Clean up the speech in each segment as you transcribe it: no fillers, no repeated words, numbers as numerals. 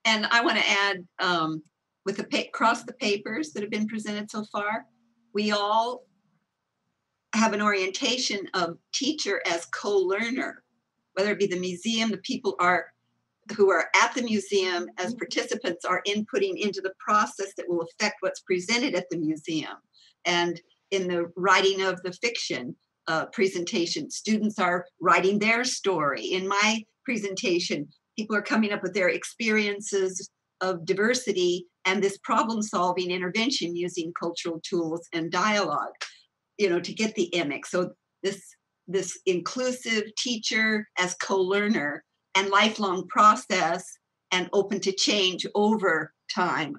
And I want to add, with across the papers that have been presented so far, we all have an orientation of teacher as co-learner, whether it be the museum, the people who are at the museum as participants are inputting into the process that will affect what's presented at the museum. And in the writing of the fiction presentation, students are writing their story. In my presentation, people are coming up with their experiences of diversity and this problem-solving intervention using cultural tools and dialogue, to get the image. So this inclusive teacher as co-learner and lifelong process and open to change over time.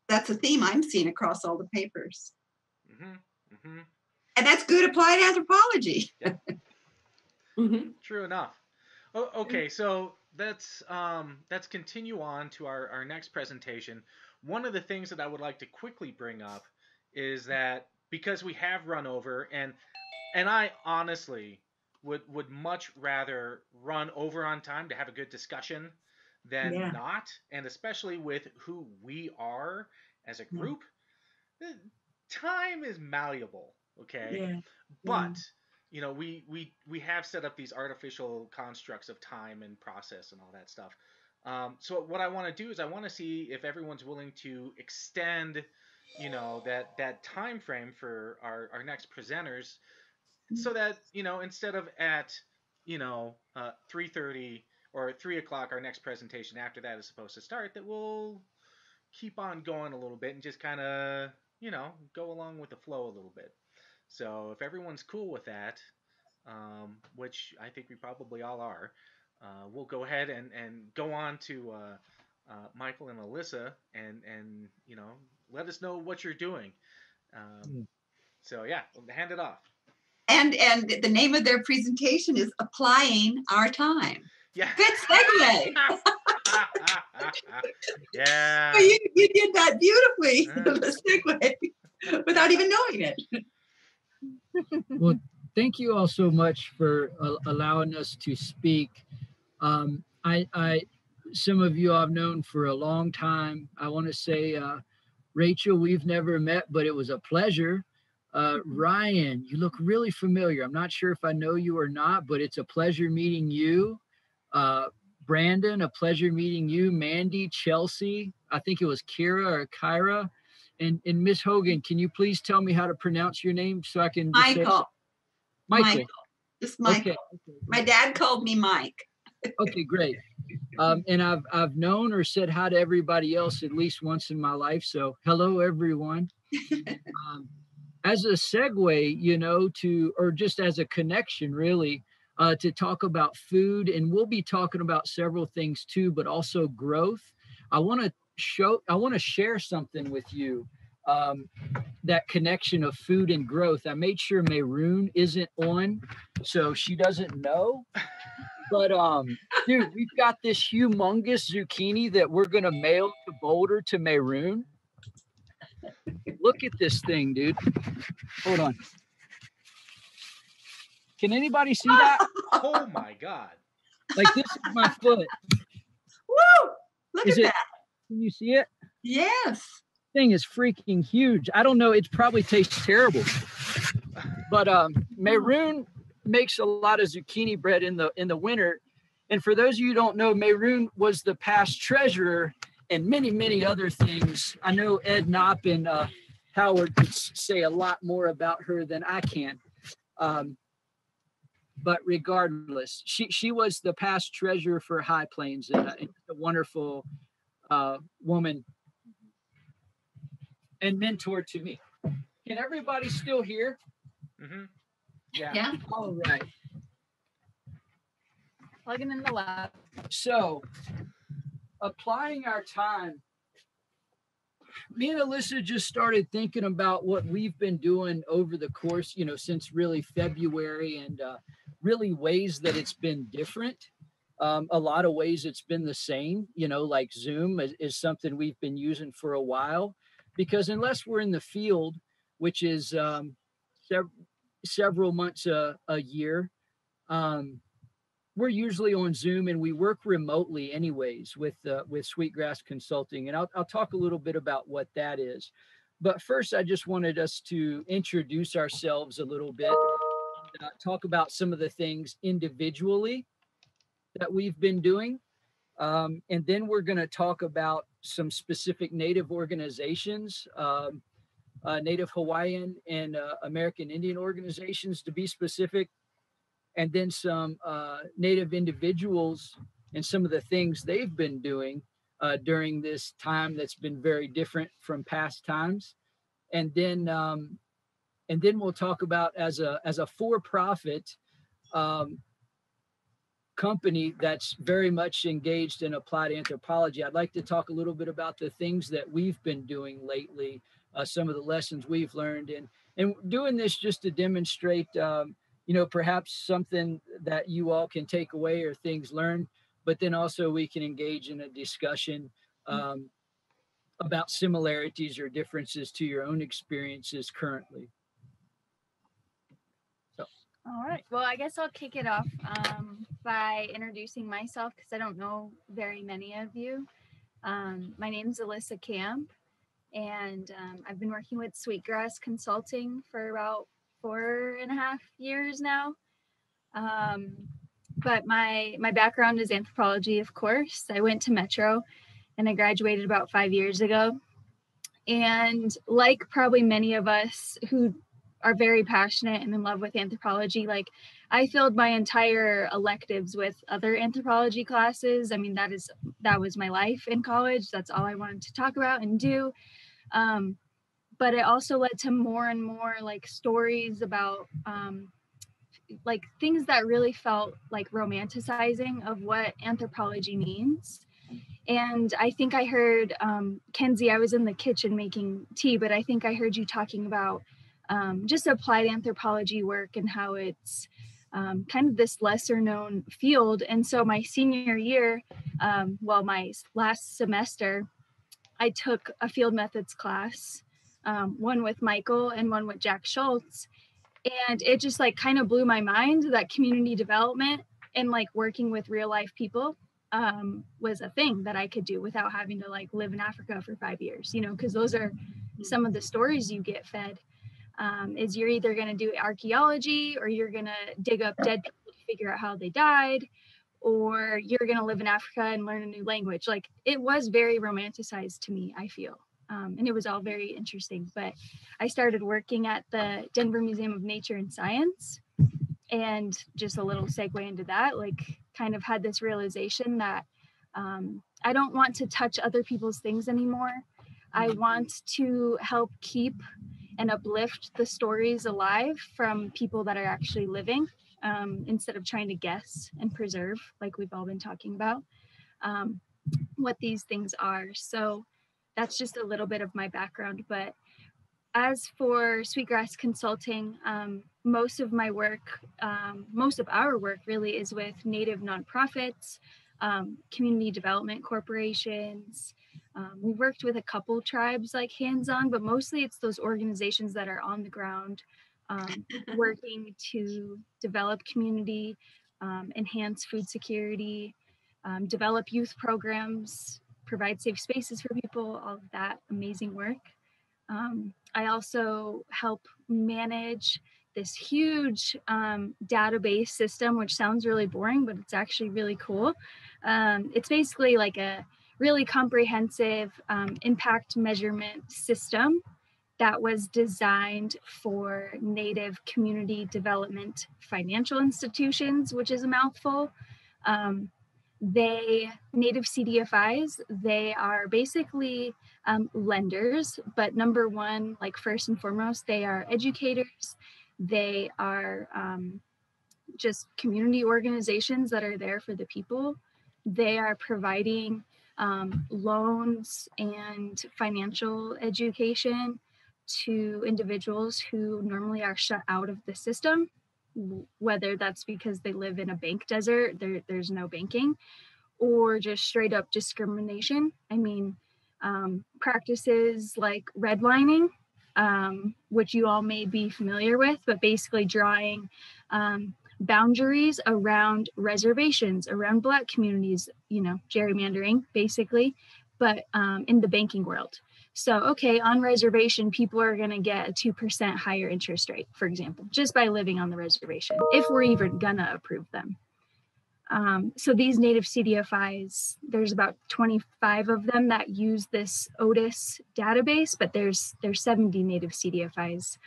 That's a theme I'm seeing across all the papers. Mm-hmm. Mm-hmm. And that's good applied anthropology. Yeah. Mm-hmm. True enough. Okay, so let's continue on to our next presentation. One of the things that I would like to quickly bring up is that because we have run over, and I honestly would much rather run over on time to have a good discussion than not, and especially with who we are as a group, time is malleable, okay? Yeah. But we have set up these artificial constructs of time and process and all that stuff. So what I want to do is I want to see if everyone's willing to extend, that time frame for our next presenters, so that instead of at 3:30 or 3 o'clock, our next presentation after that is supposed to start, that we'll keep on going a little bit and just kind of go along with the flow a little bit. So if everyone's cool with that, which I think we probably all are, we'll go ahead and go on to Michael and Alyssa and let us know what you're doing. So yeah, hand it off. And the name of their presentation is Applying Our Time. Yeah. Good segue. Yeah. So you did that beautifully, the segue, without even knowing it. Well, thank you all so much for allowing us to speak. Some of you I've known for a long time. I want to say, Rachel, we've never met, but it was a pleasure. Ryan, you look really familiar. I'm not sure if I know you or not, but it's a pleasure meeting you. Brandon, a pleasure meeting you. Mandy, Chelsea, I think it was Kira or Kyra. And Miss Hogan, can you please tell me how to pronounce your name so I can... Michael. Just Michael. Okay. My dad called me Mike. Okay, great. And I've known or said hi to everybody else at least once in my life. So hello, everyone. As a segue, or just as a connection, really, to talk about food, and we'll be talking about several things too, but also growth. I want to share something with you, that connection of food and growth. I made sure Mayroon isn't on, so she doesn't know. But dude, we've got this humongous zucchini that we're gonna mail to Boulder to Mayroon. Look at this thing, dude. Hold on. Can anybody see that? Oh my God. Like, this is my foot. Woo! Look at that. Can you see it? Yes. Thing is freaking huge. I don't know. It probably tastes terrible. But Mayroon makes a lot of zucchini bread in the winter. And for those of you who don't know, Mayroon was the past treasurer and many, many other things. I know Ed Knopp and Howard could say a lot more about her than I can. But regardless, she was the past treasurer for High Plains, and a wonderful woman and mentor to me. Can everybody still hear? Mm-hmm. Yeah. All right. Plugging in the lab. So, applying our time. Me and Alyssa just started thinking about what we've been doing over the course, since really February, and really ways that it's been different. A lot of ways it's been the same, like Zoom is something we've been using for a while, because unless we're in the field, which is several months a year, we're usually on Zoom, and we work remotely anyways with Sweetgrass Consulting. And I'll talk a little bit about what that is. But first, I just wanted us to introduce ourselves a little bit, talk about some of the things individually that we've been doing. And then we're going to talk about some specific Native organizations, Native Hawaiian and American Indian organizations to be specific, and then some Native individuals and some of the things they've been doing during this time that's been very different from past times. And then we'll talk about as a for-profit company that's very much engaged in applied anthropology. I'd like to talk a little bit about the things that we've been doing lately, some of the lessons we've learned, and doing this just to demonstrate, perhaps something that you all can take away or things learned, but then also we can engage in a discussion about similarities or differences to your own experiences currently. All right. Well, I guess I'll kick it off by introducing myself because I don't know very many of you. My name is Alyssa Camp, and I've been working with Sweetgrass Consulting for about 4.5 years now. But my background is anthropology, of course. I went to Metro, and I graduated about 5 years ago. And like probably many of us who are very passionate and in love with anthropology, like I filled my entire electives with other anthropology classes. I mean, that was my life in college. That's all I wanted to talk about and do. But it also led to more and more like stories about like things that really felt like romanticizing of what anthropology means. And I think I heard, Kenzie, I was in the kitchen making tea, but I think I heard you talking about just applied anthropology work and how it's kind of this lesser known field. And so my senior year, my last semester, I took a field methods class, one with Michael and one with Jack Schultz. And it just like kind of blew my mind that community development and like working with real life people was a thing that I could do without having to like live in Africa for 5 years, because those are some of the stories you get fed. Is you're either going to do archaeology or you're going to dig up dead people to figure out how they died, or you're going to live in Africa and learn a new language. Like it was very romanticized to me, I feel. And it was all very interesting. But I started working at the Denver Museum of Nature and Science. And just a little segue into that, like kind of had this realization that I don't want to touch other people's things anymore. I want to help keep and uplift the stories alive from people that are actually living, instead of trying to guess and preserve, like we've all been talking about, what these things are. So that's just a little bit of my background. But as for Sweetgrass Consulting, most of our work really is with Native nonprofits, community development corporations. We worked with a couple tribes like hands-on, but mostly it's those organizations that are on the ground, working to develop community, enhance food security, develop youth programs, provide safe spaces for people, all of that amazing work. I also help manage this huge database system, which sounds really boring, but it's actually really cool. It's basically like a really comprehensive impact measurement system that was designed for Native community development financial institutions, which is a mouthful. Native CDFIs, they are basically lenders, but number one, like first and foremost, they are educators. They are just community organizations that are there for the people. They are providing loans and financial education to individuals who normally are shut out of the system, whether that's because they live in a bank desert, there's no banking, or just straight up discrimination. I mean, practices like redlining, which you all may be familiar with, but basically drawing boundaries around reservations, around Black communities, gerrymandering basically, but in the banking world. So, okay, on reservation, people are going to get a 2% higher interest rate, for example, just by living on the reservation, if we're even going to approve them. So these native CDFIs, there's about 25 of them that use this Otis database, but there's 70 native CDFIs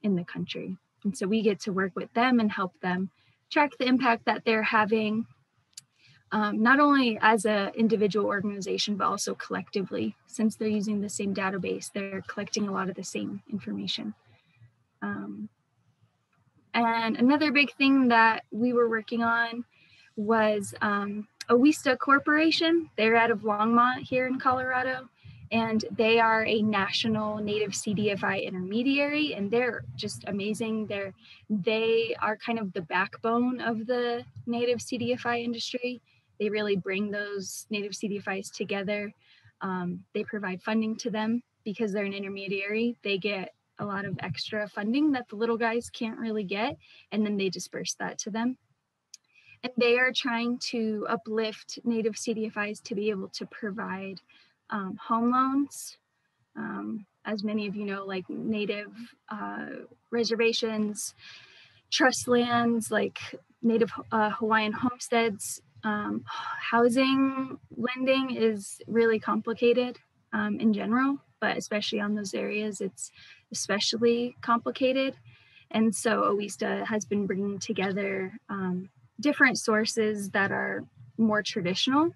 in the country. And so we get to work with them and help them track the impact that they're having, not only as an individual organization, but also collectively. Since they're using the same database, they're collecting a lot of the same information. And another big thing that we were working on was Owista Corporation. They're out of Longmont here in Colorado, and they are a national native CDFI intermediary, and they're just amazing. They are kind of the backbone of the native CDFI industry. They really bring those native CDFIs together. They provide funding to them because they're an intermediary. They get a lot of extra funding that the little guys can't really get, and then they disperse that to them. And they are trying to uplift native CDFIs to be able to provide home loans. As many of you know, like native reservations, trust lands, like native Hawaiian homesteads. Housing lending is really complicated in general, but especially on those areas, it's especially complicated. And so Owista has been bringing together different sources that are more traditional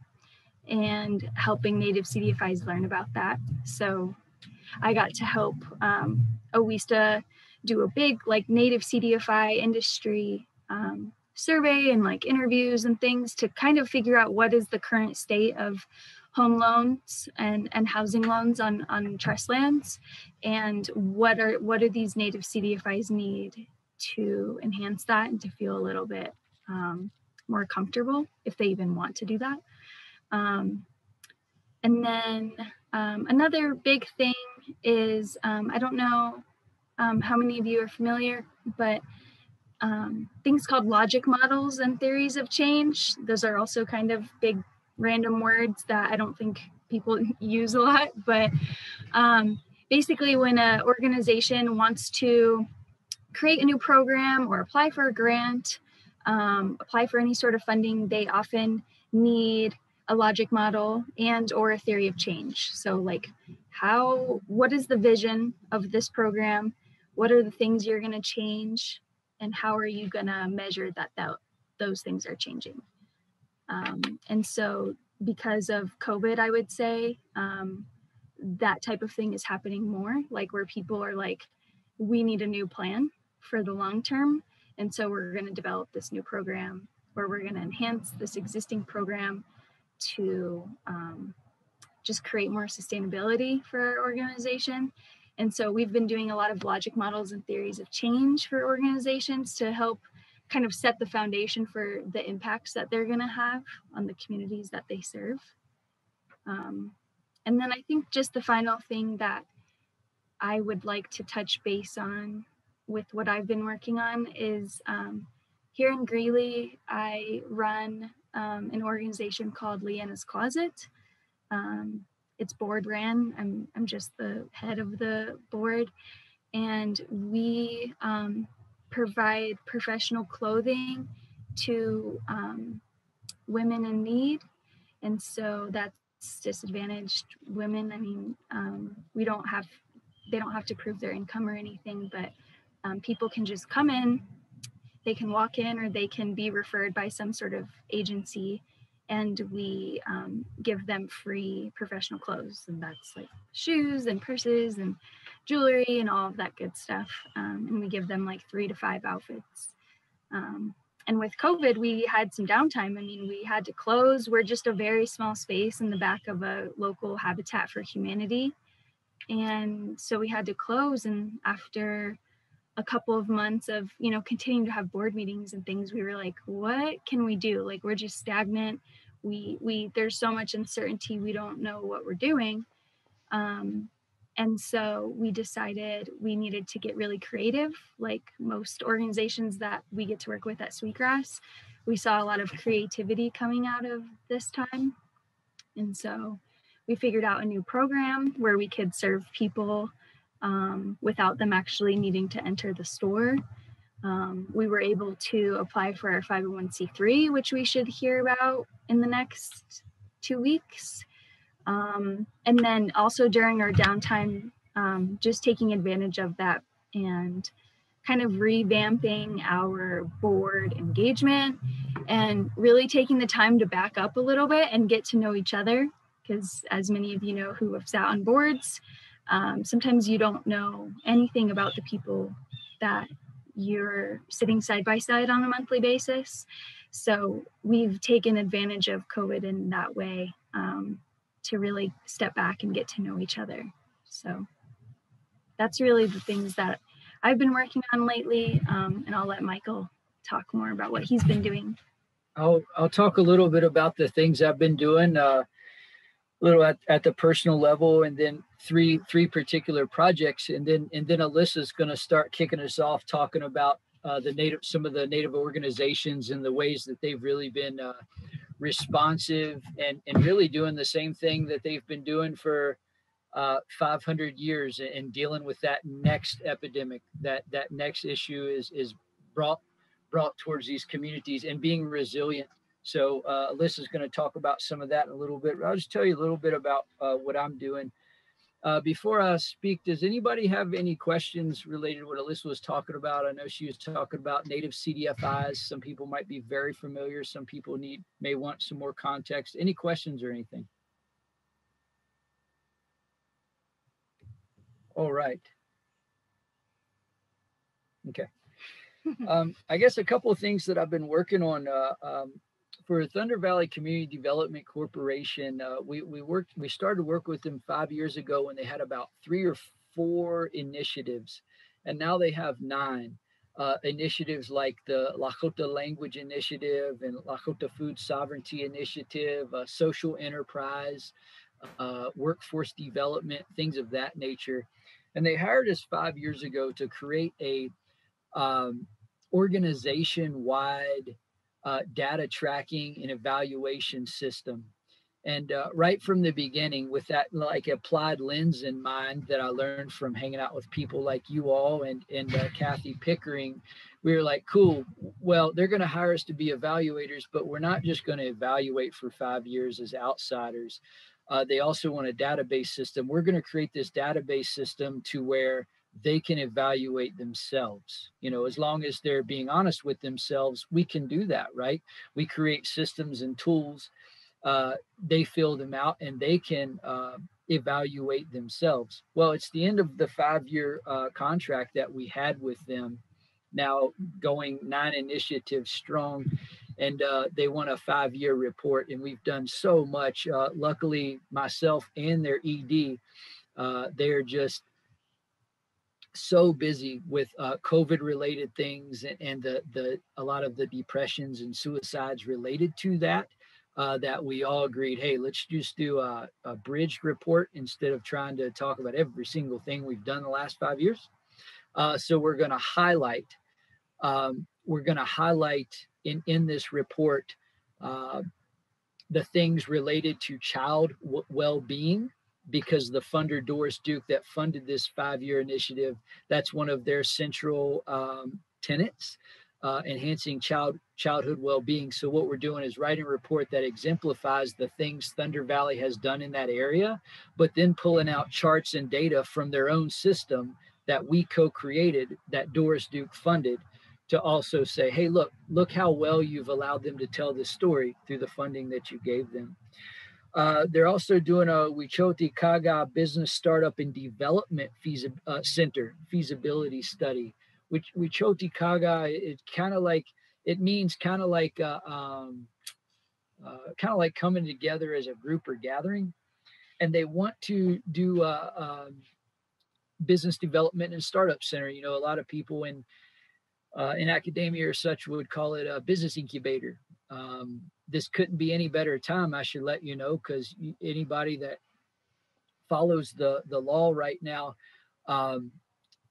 and helping native CDFIs learn about that. So I got to help Owista do a big like native CDFI industry survey and like interviews and things to kind of figure out what is the current state of home loans and housing loans on trust lands, and what do these native CDFIs need to enhance that and to feel a little bit more comfortable if they even want to do that. And then another big thing is, I don't know how many of you are familiar, but things called logic models and theories of change. Those are also kind of big random words that I don't think people use a lot, but basically when an organization wants to create a new program or apply for a grant, apply for any sort of funding, they often need a logic model and or a theory of change. So like what is the vision of this program? What are the things you're going to change? And how are you going to measure that those things are changing? And so because of COVID, I would say that type of thing is happening more, like where people are like, we need a new plan for the long term. And so we're going to develop this new program, or we're going to enhance this existing program to just create more sustainability for our organization. And so we've been doing a lot of logic models and theories of change for organizations to help kind of set the foundation for the impacts that they're going to have on the communities that they serve. And then I think just the final thing that I would like to touch base on with what I've been working on is here in Greeley, I run an organization called Leanna's Closet. It's board ran. I'm just the head of the board, and we provide professional clothing to women in need. And so that's disadvantaged women. I mean, they don't have to prove their income or anything, but people can just come in, they can walk in, or they can be referred by some sort of agency, and we give them free professional clothes. And that's like shoes and purses and jewelry and all of that good stuff. And we give them like 3 to 5 outfits. And with COVID, we had some downtime. I mean, we had to close. We're just a very small space in the back of a local Habitat for Humanity. And so we had to close. And after a couple of months of, continuing to have board meetings and things, we were like, what can we do? Like, we're just stagnant. There's so much uncertainty. We don't know what we're doing. And so we decided we needed to get really creative. Like most organizations that we get to work with at Sweetgrass, we saw a lot of creativity coming out of this time. And so we figured out a new program where we could serve people without them actually needing to enter the store. We were able to apply for our 501c3, which we should hear about in the next 2 weeks. And then also during our downtime, just taking advantage of that and kind of revamping our board engagement and really taking the time to back up a little bit and get to know each other. Because as many of you know who have sat on boards, sometimes you don't know anything about the people that you're sitting side by side on a monthly basis. So we've taken advantage of COVID in that way to really step back and get to know each other. So that's really the things that I've been working on lately. And I'll let Michael talk more about what he's been doing. I'll talk a little bit about the things I've been doing, a little at the personal level, and then three particular projects, and then Alyssa's going to start kicking us off talking about some of the Native organizations and the ways that they've really been responsive and really doing the same thing that they've been doing for 500 years and dealing with that next epidemic, that next issue is brought towards these communities and being resilient. So Alyssa's going to talk about some of that in a little bit. I'll just tell you a little bit about what I'm doing. Before I speak, does anybody have any questions related to what Alyssa was talking about? I know she was talking about native CDFIs. Some people might be very familiar. Some people may want some more context. Any questions or anything? All right. Okay. I guess a couple of things that I've been working on for Thunder Valley Community Development Corporation. We started work with them 5 years ago when they had about 3 or 4 initiatives, and now they have 9 initiatives like the Lakota Language Initiative and Lakota Food Sovereignty Initiative, social enterprise, workforce development, things of that nature. And they hired us 5 years ago to create a organization-wide data tracking and evaluation system. And right from the beginning, with that like applied lens in mind that I learned from hanging out with people like you all and Kathy Pickering, we were like, cool, well, they're going to hire us to be evaluators, but we're not just going to evaluate for 5 years as outsiders. They also want a database system. We're going to create this database system to where they can evaluate themselves. You know, as long as they're being honest with themselves, we can do that, right? We create systems and tools. They fill them out and they can evaluate themselves. Well, it's the end of the 5-year contract that we had with them, now going 9 initiatives strong, and they want a 5-year report. And we've done so much. Luckily, myself and their ED, they're just so busy with COVID related things and a lot of the depressions and suicides related to that, that we all agreed, hey, let's just do a Brydge report instead of trying to talk about every single thing we've done the last 5 years. So we're going to highlight in this report the things related to child well-being, because the funder Doris Duke that funded this 5-year initiative, that's one of their central tenets, enhancing childhood well-being. So what we're doing is writing a report that exemplifies the things Thunder Valley has done in that area, but then pulling out charts and data from their own system that we co-created, that Doris Duke funded, to also say, hey, look how well you've allowed them to tell this story through the funding that you gave them. They're also doing a Wichoti Kaga Business Startup and Development Center feasibility study. Which Wichoti Kaga, it means kind of like coming together as a group or gathering, and they want to do business development and startup center. You know, a lot of people in academia or such would call it a business incubator. This couldn't be any better time, I should let you know, because anybody that follows the law right now.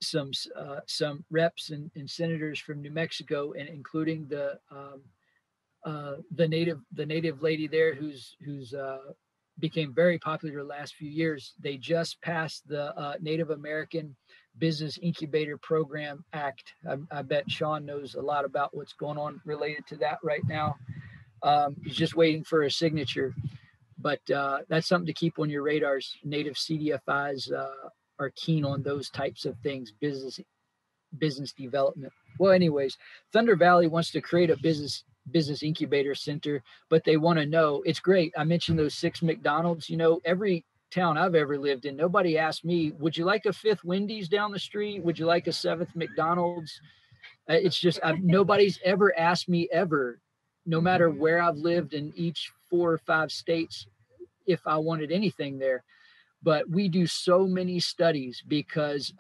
Some reps and senators from New Mexico, and including the native lady there who's became very popular the last few years. They just passed the Native American Business Incubator Program Act. I bet Sean knows a lot about what's going on related to that right now. He's just waiting for a signature, but that's something to keep on your radars. Native CDFIs are keen on those types of things, business development. Well, anyways, Thunder Valley wants to create a business incubator center, but they want to know, it's great. I mentioned those 6 McDonald's. Every town I've ever lived in, nobody asked me, would you like a 5th Wendy's down the street? Would you like a 7th McDonald's? It's just, nobody's ever asked me ever, no matter where I've lived in each 4 or 5 states, if I wanted anything there. But we do so many studies because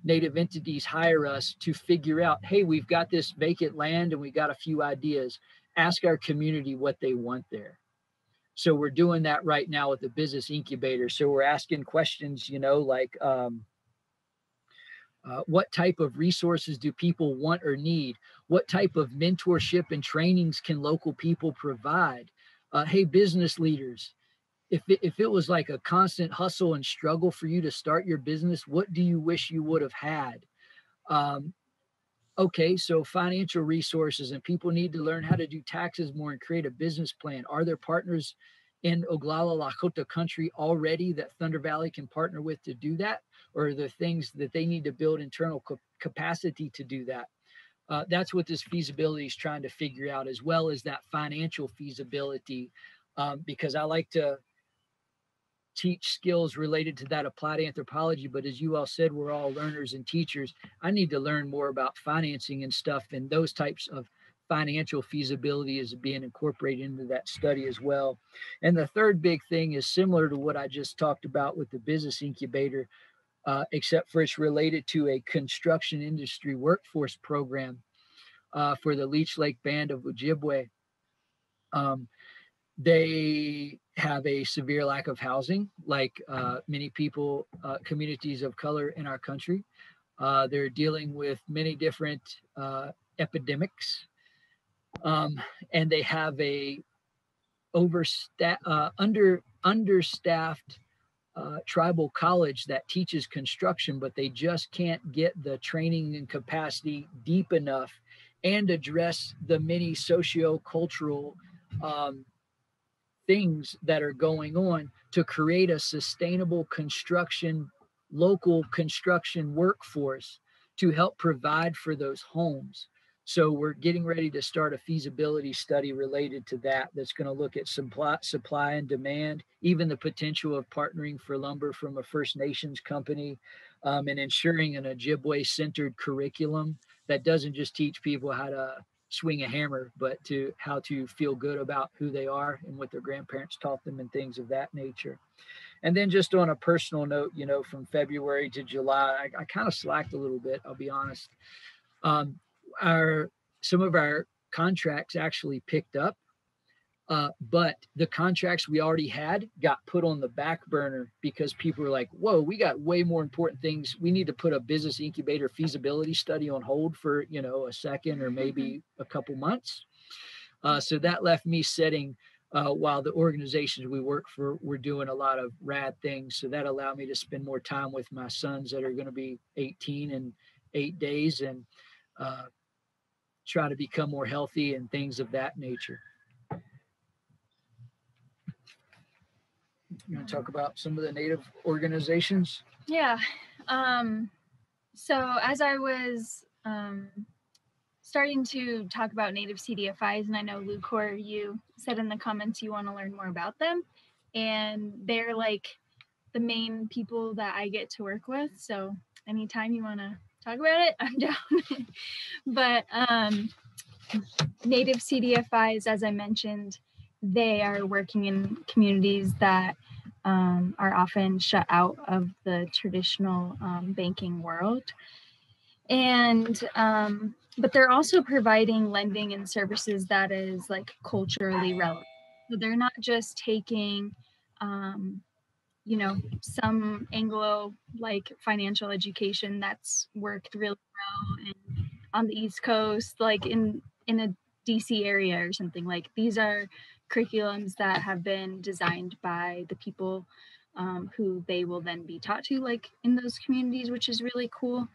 Native entities hire us to figure out, hey, we've got this vacant land and we got a few ideas. Ask our community what they want there. So we're doing that right now with the business incubator. So we're asking questions, like what type of resources do people want or need? What type of mentorship and trainings can local people provide? Hey, business leaders, if it was like a constant hustle and struggle for you to start your business, what do you wish you would have had? Okay, so financial resources, and people need to learn how to do taxes more and create a business plan. Are there partners in Oglala Lakota country already that Thunder Valley can partner with to do that? Or are there things that they need to build internal capacity to do that? That's what this feasibility is trying to figure out, as well as that financial feasibility, because I like to teach skills related to that applied anthropology. But as you all said, we're all learners and teachers. I need to learn more about financing and stuff, and those types of financial feasibility is being incorporated into that study as well. And the third big thing is similar to what I just talked about with the business incubator, except for it's related to a construction industry workforce program for the Leech Lake Band of Ojibwe. They have a severe lack of housing, like many people, communities of color in our country. They're dealing with many different epidemics, and they have a understaffed tribal college that teaches construction, but they just can't get the training and capacity deep enough and address the many socio-cultural things that are going on to create a sustainable local construction workforce to help provide for those homes. So we're getting ready to start a feasibility study related to that, that's going to look at supply and demand, even the potential of partnering for lumber from a First Nations company, and ensuring an Ojibwe-centered curriculum that doesn't just teach people how to swing a hammer, but to how to feel good about who they are and what their grandparents taught them and things of that nature. And then just on a personal note, from February to July, I kind of slacked a little bit, I'll be honest. Some of our contracts actually picked up, but the contracts we already had got put on the back burner because people were like, whoa, we got way more important things. We need to put a business incubator feasibility study on hold for, a second or maybe a couple months. So that left me sitting while the organizations we work for were doing a lot of rad things. So that allowed me to spend more time with my sons that are going to be 18 in 8 days, and try to become more healthy and things of that nature. You want to talk about some of the Native organizations? Yeah. So as I was starting to talk about Native CDFIs, and I know Lucor, you said in the comments you want to learn more about them, and they're like the main people that I get to work with. So anytime you want to talk about it, I'm down. But Native CDFIs, as I mentioned, they are working in communities that are often shut out of the traditional banking world. And but they're also providing lending and services that is like culturally relevant. So they're not just taking you know, some Anglo like financial education that's worked really well and on the East Coast, like in a DC area or something. Like these are curriculums that have been designed by the people who they will then be taught to, like in those communities, which is really cool.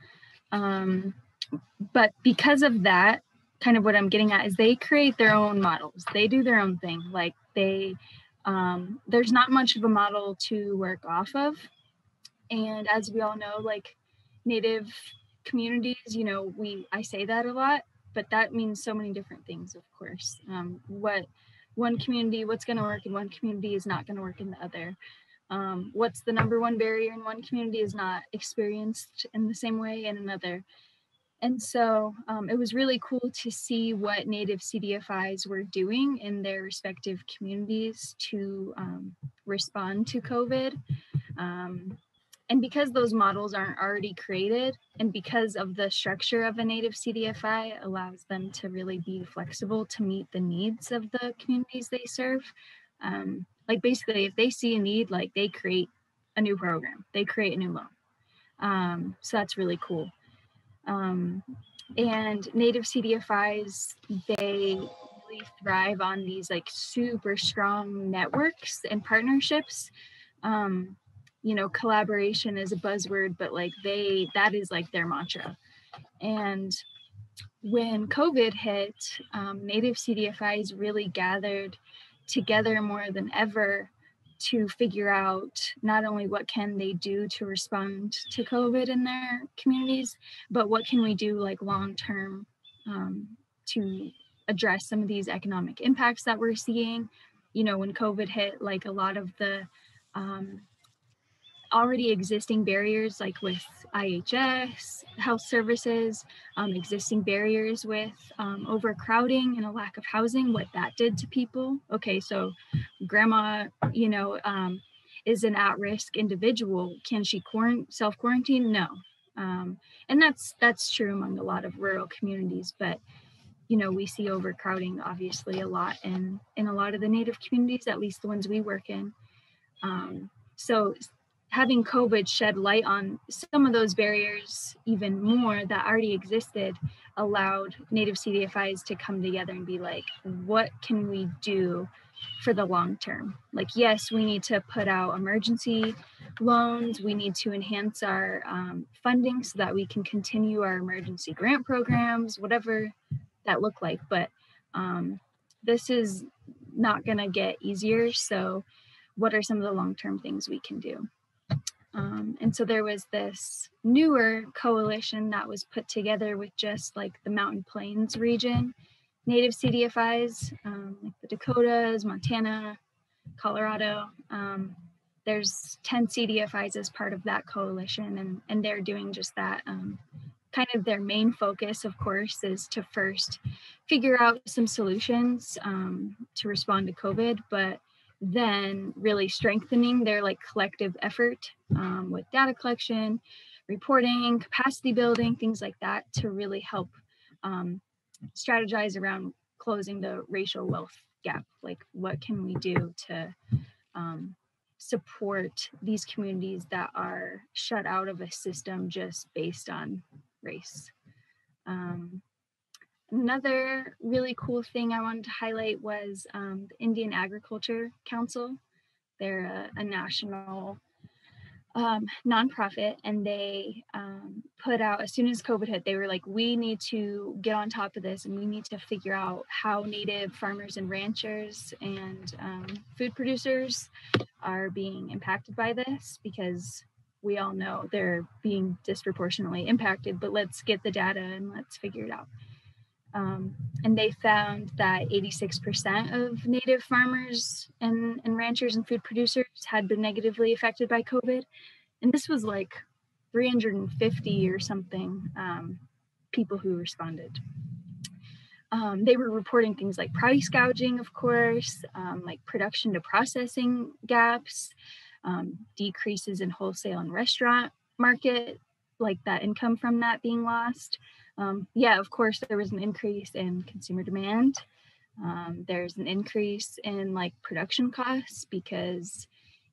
But because of that, kind of what I'm getting at is they create their own models. They do their own thing. Like there's not much of a model to work off of. And as we all know, like Native communities, you know, I say that a lot, but that means so many different things, of course. What's going to work in one community is not going to work in the other. What's the number one barrier in one community is not experienced in the same way in another. And so it was really cool to see what Native CDFIs were doing in their respective communities to respond to COVID. And because those models aren't already created, and because of the structure of a Native CDFI allows them to really be flexible to meet the needs of the communities they serve. Like basically, if they see a need, like they create a new program, they create a new loan. So that's really cool. And Native CDFIs, they really thrive on these like super strong networks and partnerships. You know, collaboration is a buzzword, but like that is like their mantra. And when COVID hit, Native CDFIs really gathered together more than ever to figure out not only what can they do to respond to COVID in their communities, but what can we do like long-term to address some of these economic impacts that we're seeing. You know, when COVID hit, like a lot of the already existing barriers, like with IHS, health services, existing barriers with overcrowding and a lack of housing, what that did to people. Okay, so grandma, you know, is an at-risk individual. Can she self-quarantine? No. And that's true among a lot of rural communities, but you know, we see overcrowding obviously a lot in a lot of the Native communities, at least the ones we work in. So having COVID shed light on some of those barriers even more that already existed allowed Native CDFIs to come together and be like, what can we do for the long term? Like, yes, we need to put out emergency loans. We need to enhance our funding so that we can continue our emergency grant programs, whatever that look like. But this is not going to get easier. So what are some of the long-term things we can do? And so there was this newer coalition that was put together with just like the Mountain Plains region, Native CDFIs, like the Dakotas, Montana, Colorado. There's 10 CDFIs as part of that coalition, and they're doing just that. Kind of their main focus, of course, is to first figure out some solutions to respond to COVID, but then really strengthening their like collective effort with data collection, reporting, capacity building, things like that to really help strategize around closing the racial wealth gap. Like what can we do to support these communities that are shut out of a system just based on race. Another really cool thing I wanted to highlight was the Indian Agriculture Council. They're a national nonprofit, and they put out, as soon as COVID hit, they were like, we need to get on top of this, and we need to figure out how Native farmers and ranchers and food producers are being impacted by this, because we all know they're being disproportionately impacted, but let's get the data and let's figure it out. And they found that 86% of Native farmers and ranchers and food producers had been negatively affected by COVID. And this was like 350 or something people who responded. They were reporting things like price gouging, of course, like production to processing gaps, decreases in wholesale and restaurant market, like that income from that being lost. Yeah, of course, there was an increase in consumer demand. There's an increase in like production costs because,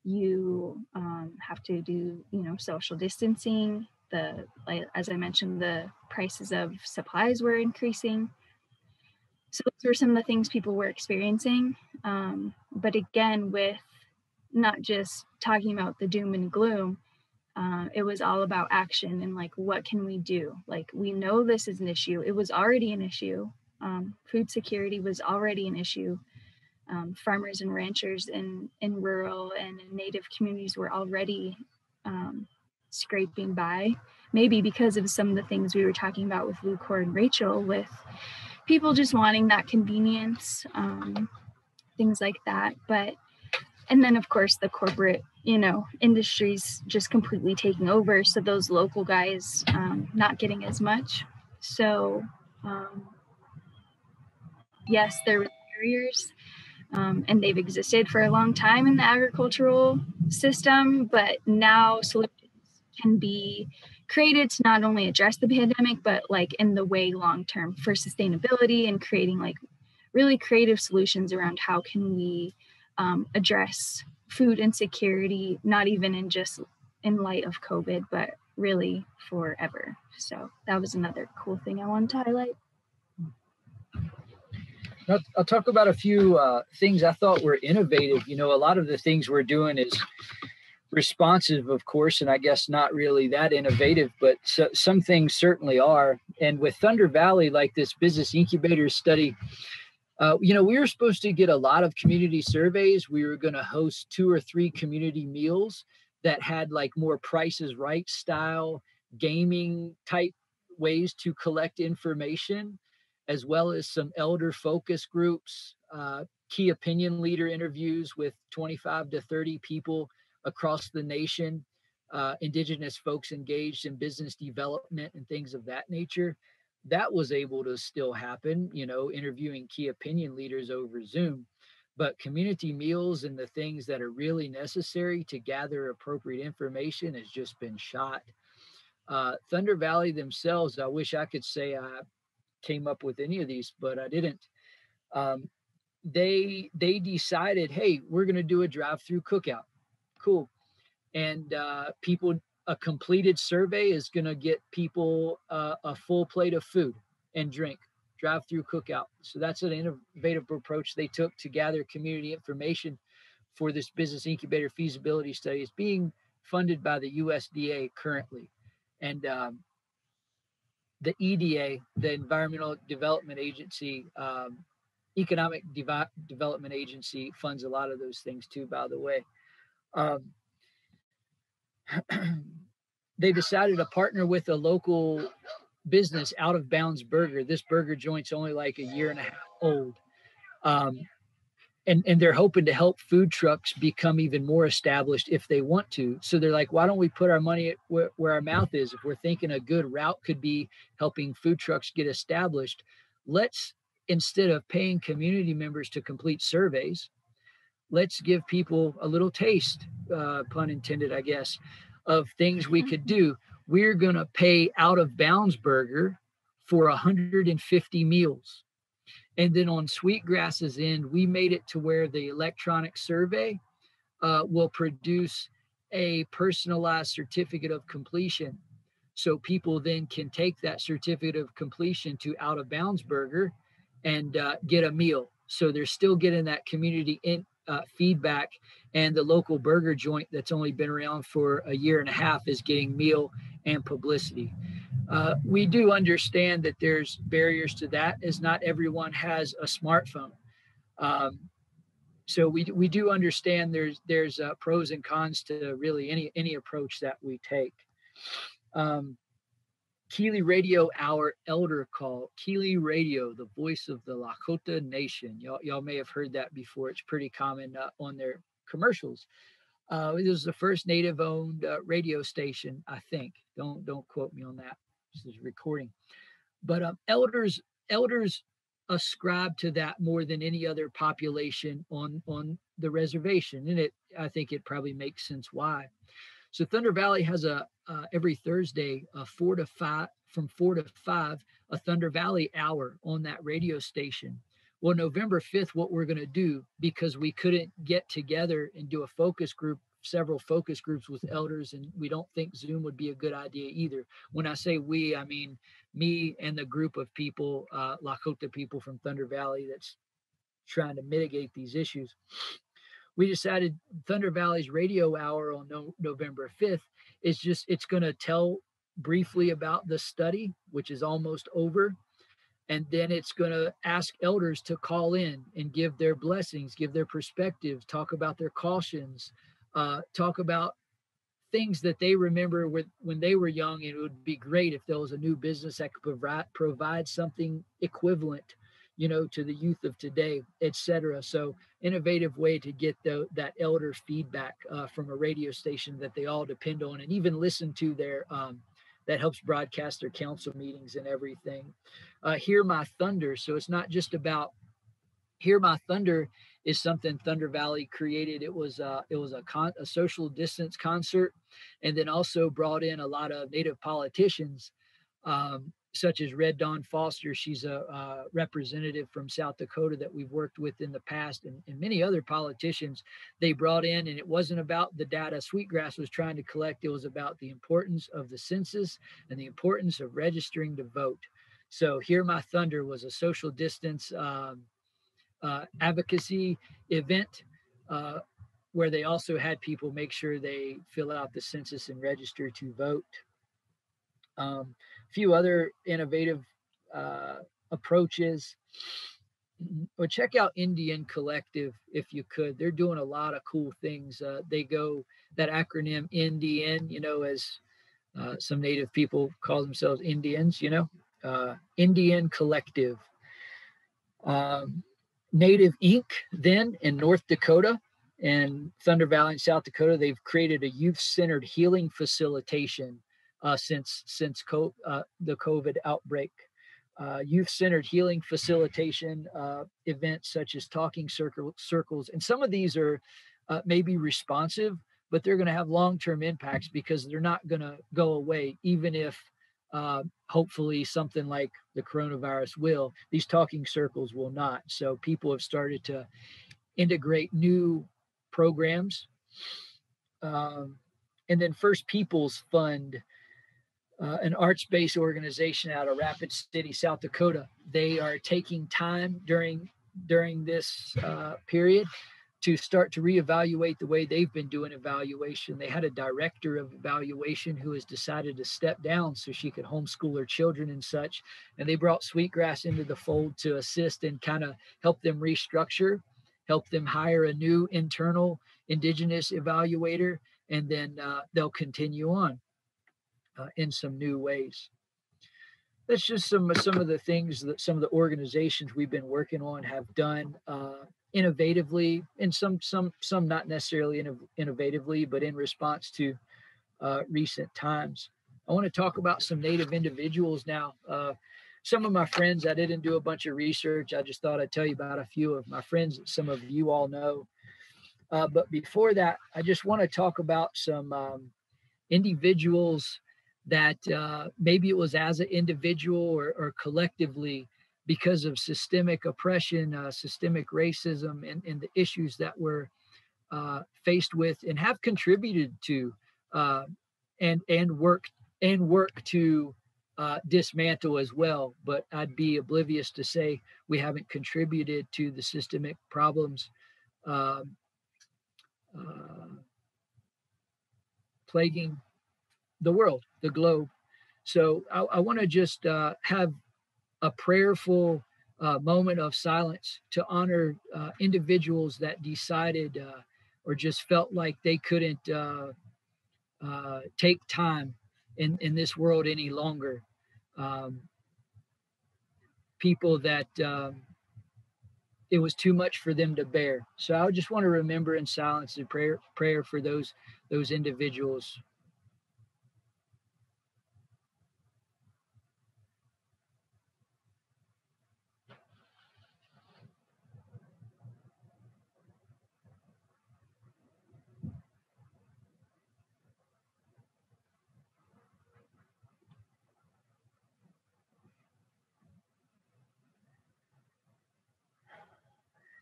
You have to do, social distancing. As I mentioned, the prices of supplies were increasing. So those were some of the things people were experiencing. But again, with not just talking about the doom and gloom, it was all about action and like, what can we do? Like, we know this is an issue. It was already an issue. Food security was already an issue. Farmers and ranchers in rural and in native communities were already scraping by, maybe because of some of the things we were talking about with Lucor and Rachel, with people just wanting that convenience, things like that. And then of course the corporate, industries just completely taking over. So those local guys not getting as much. So yes, there were barriers. And they've existed for a long time in the agricultural system, but now solutions can be created to not only address the pandemic, but like in the way long-term for sustainability, and creating like really creative solutions around how can we address food insecurity, not even in light of COVID, but really forever. So that was another cool thing I wanted to highlight. I'll talk about a few things I thought were innovative. A lot of the things we're doing is responsive, of course, and I guess not really that innovative, but some things certainly are. And with Thunder Valley, like this business incubator study, we were supposed to get a lot of community surveys. We were going to host 2 or 3 community meals that had like more Price is Right style gaming type ways to collect information, as well as some elder focus groups, key opinion leader interviews with 25 to 30 people across the nation, indigenous folks engaged in business development and things of that nature. That was able to still happen, interviewing key opinion leaders over Zoom. But community meals and the things that are really necessary to gather appropriate information has just been shot. Thunder Valley themselves, I wish I could say I came up with any of these, but I didn't. They decided, hey, we're going to do a drive-through cookout. Cool. And a completed survey is going to get people a full plate of food and drink, drive-through cookout. So that's an innovative approach they took to gather community information for this business incubator feasibility study. It's being funded by the USDA currently. And the EDA, the Environmental Development Agency, Economic Development Agency, funds a lot of those things too, by the way. They decided to partner with a local business, Out of Bounds Burger. This burger joint's only like a year and a half old. And they're hoping to help food trucks become even more established if they want to. So they're like, why don't we put our money where our mouth is? If we're thinking a good route could be helping food trucks get established, let's, instead of paying community members to complete surveys, let's give people a little taste, pun intended, I guess, of things we could do. We're going to pay Out of Bounds Burger for 150 meals. And then on Sweetgrass's end, we made it to where the electronic survey will produce a personalized certificate of completion. So people then can take that certificate of completion to Out of Bounds Burger and get a meal. So they're still getting that community feedback, and the local burger joint that's only been around for a year and a half is getting meal and publicity. We do understand that there's barriers to that, as not everyone has a smartphone. So we do understand there's pros and cons to really any approach that we take. Keeley Radio Hour Elder Call. Keeley Radio, the voice of the Lakota Nation. Y'all may have heard that before. It's pretty common on their commercials. It was the first Native-owned radio station, I think. Don't quote me on that. This is recording. But elders ascribe to that more than any other population on the reservation, and I think it probably makes sense why. So Thunder Valley has every Thursday, 4 to 5, from 4 to 5, a Thunder Valley hour on that radio station. Well, November 5th, what we're going to do, because we couldn't get together and do a focus group several focus groups with elders, and we don't think Zoom would be a good idea either. When I say we, I mean me and the group of people, Lakota people from Thunder Valley, that's trying to mitigate these issues. We decided Thunder Valley's radio hour on November 5th is just, it's going to tell briefly about the study, which is almost over. And then it's going to ask elders to call in and give their blessings, give their perspectives, talk about their cautions, talk about things that they remember when they were young. And it would be great if there was a new business that could provide something equivalent, to the youth of today, etc. So innovative way to get that elder feedback from a radio station that they all depend on and even listen to their that helps broadcast their council meetings and everything. Hear My Thunder. So it's not just about Hear My Thunder is something Thunder Valley created. It was a social distance concert, and then also brought in a lot of Native politicians, such as Red Dawn Foster. She's a representative from South Dakota that we've worked with in the past, and many other politicians they brought in. And it wasn't about the data Sweetgrass was trying to collect. It was about the importance of the census and the importance of registering to vote. So Hear My Thunder was a social distance advocacy event where they also had people make sure they fill out the census and register to vote. A few other innovative approaches. Well, check out Indian Collective if you could. They're doing a lot of cool things. They go that acronym Indian, as some Native people call themselves Indians, Indian Collective. Native Inc. then in North Dakota and Thunder Valley in South Dakota, they've created a youth-centered healing facilitation since the COVID outbreak. Youth-centered healing facilitation events such as talking circles. And some of these are maybe responsive, but they're going to have long-term impacts because they're not going to go away, even if hopefully something like the coronavirus will. These talking circles will not. So people have started to integrate new programs. And then First Peoples Fund, an arts-based organization out of Rapid City, South Dakota. They are taking time during this period to start to reevaluate the way they've been doing evaluation. They had a director of evaluation who has decided to step down so she could homeschool her children and such. And they brought Sweetgrass into the fold to assist and kind of help them restructure, help them hire a new internal Indigenous evaluator, and then they'll continue on in some new ways. That's just some of the things that some of the organizations we've been working on have done innovatively, and some not necessarily innovatively, but in response to recent times. I want to talk about some Native individuals now. Some of my friends, I didn't do a bunch of research. I just thought I'd tell you about a few of my friends that some of you all know. But before that, I just want to talk about some individuals that maybe it was as an individual or collectively because of systemic oppression, systemic racism, and the issues that we're faced with and have contributed to and work to dismantle as well. But I'd be oblivious to say we haven't contributed to the systemic problems plaguing the world, the globe. So I want to just have a prayerful moment of silence to honor individuals that decided or just felt like they couldn't take time in this world any longer. People that it was too much for them to bear. So I just want to remember in silence and prayer for those individuals.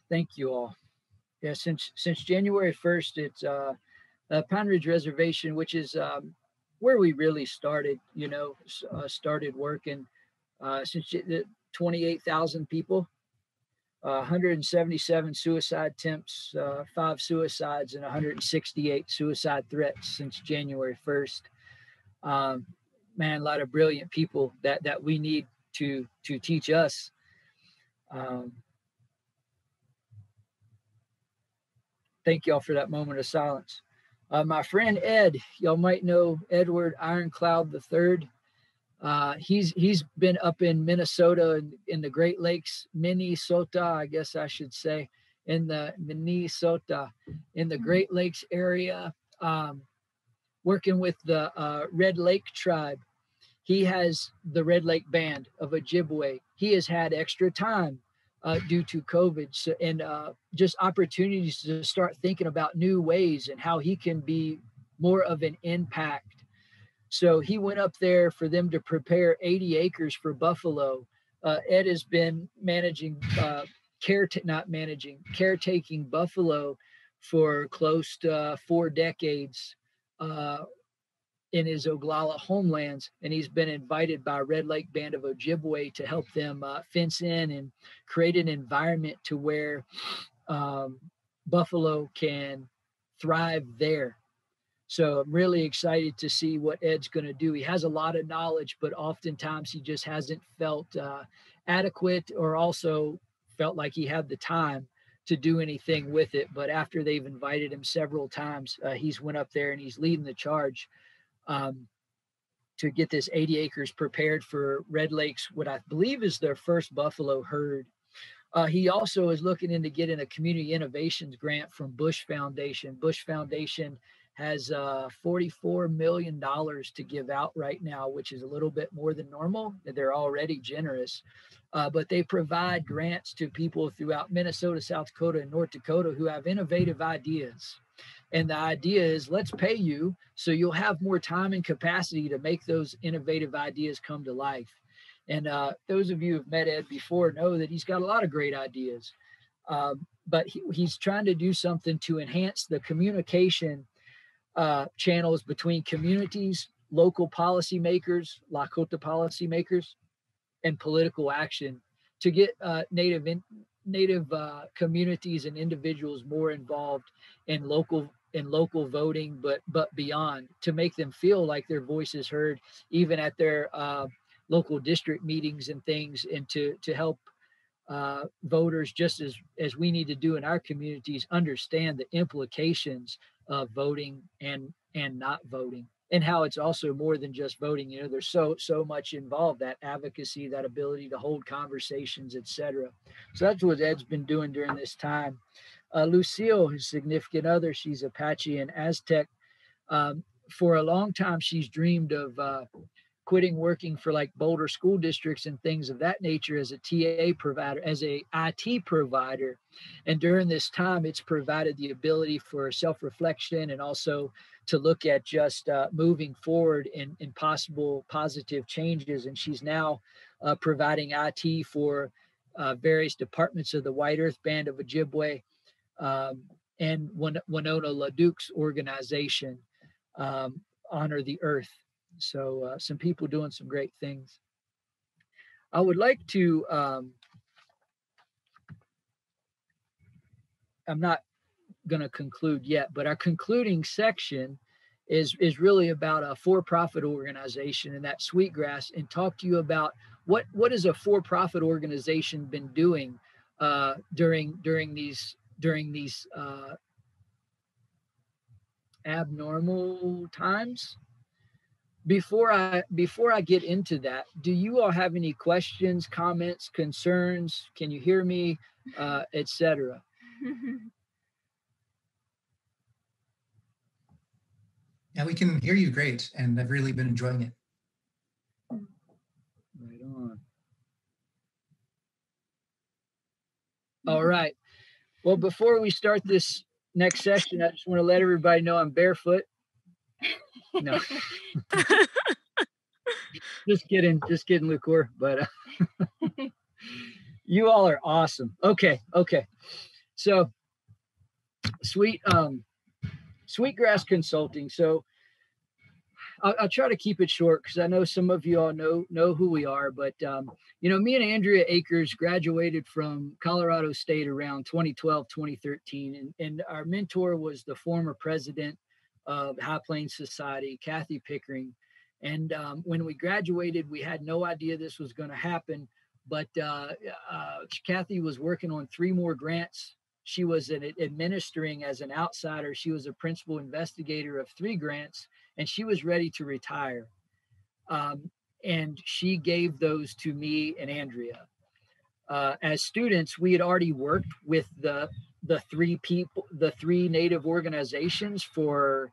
Thank you all. Yeah, since January 1st, it's Pine Ridge Reservation, which is where we really started, started working since 28,000 people, 177 suicide attempts, 5 suicides, and 168 suicide threats since January 1st. Man, a lot of brilliant people that we need to teach us. Thank y'all for that moment of silence. My friend Ed, y'all might know Edward Ironcloud III. He's been up in Minnesota, in the Great Lakes, Minnesota, I guess I should say, in the Great Lakes area, working with the Red Lake tribe. He has the Red Lake Band of Ojibwe. He has had extra time due to COVID, and just opportunities to start thinking about new ways and how he can be more of an impact. So he went up there for them to prepare 80 acres for buffalo. Ed has been caretaking buffalo for close to 4 decades in his Oglala homelands, and he's been invited by Red Lake Band of Ojibwe to help them fence in and create an environment to where buffalo can thrive there. So I'm really excited to see what Ed's going to do. He has a lot of knowledge, but oftentimes he just hasn't felt adequate, or also felt like he had the time to do anything with it. But after they've invited him several times, he's went up there and he's leading the charge to get this 80 acres prepared for Red Lakes, what I believe is their first buffalo herd. He also is looking into getting a community innovations grant from Bush Foundation. Bush Foundation has $44 million to give out right now, which is a little bit more than normal. They're already generous, but they provide grants to people throughout Minnesota, South Dakota, and North Dakota who have innovative ideas. And the idea is, let's pay you so you'll have more time and capacity to make those innovative ideas come to life. And those of you who've met Ed before know that he's got a lot of great ideas, but he's trying to do something to enhance the communication channels between communities, local policymakers, Lakota policymakers, and political action to get Native communities and individuals more involved in local voting, but beyond, to make them feel like their voice is heard, even at their local district meetings and things, and to help voters, just as we need to do in our communities, understand the implications of voting and not voting, and how it's also more than just voting. There's so much involved, that advocacy, that ability to hold conversations, etc. So that's what Ed's been doing during this time. Lucille, his significant other, she's Apache and Aztec. For a long time, she's dreamed of quitting working for like Boulder school districts and things of that nature as a TA provider, as a IT provider. And during this time, it's provided the ability for self-reflection and also to look at just moving forward in possible positive changes. And she's now providing IT for various departments of the White Earth Band of Ojibwe and Winona LaDuke's organization, Honor the Earth. So some people doing some great things. I would like to, I'm not going to conclude yet, but our concluding section is really about a for-profit organization, and that's Sweetgrass, and talk to you about what has a for-profit organization been doing during these abnormal times. Before I get into that, do you all have any questions, comments, concerns? Can you hear me, etc.? Yeah, we can hear you great, and I've really been enjoying it. Right on. All right. Well, before we start this next session, I just want to let everybody know I'm barefoot. No. Just kidding, Lucore. But you all are awesome. Okay. So Sweetgrass Consulting. So I'll try to keep it short because I know some of you all know who we are. But me and Andrea Akers graduated from Colorado State around 2012, 2013, and our mentor was the former president of High Plains Society, Kathy Pickering. And when we graduated, we had no idea this was going to happen. But Kathy was working on 3 more grants. She was administering as an outsider. She was a principal investigator of 3 grants, and she was ready to retire. And she gave those to me and Andrea. As students, we had already worked with the 3 Native organizations for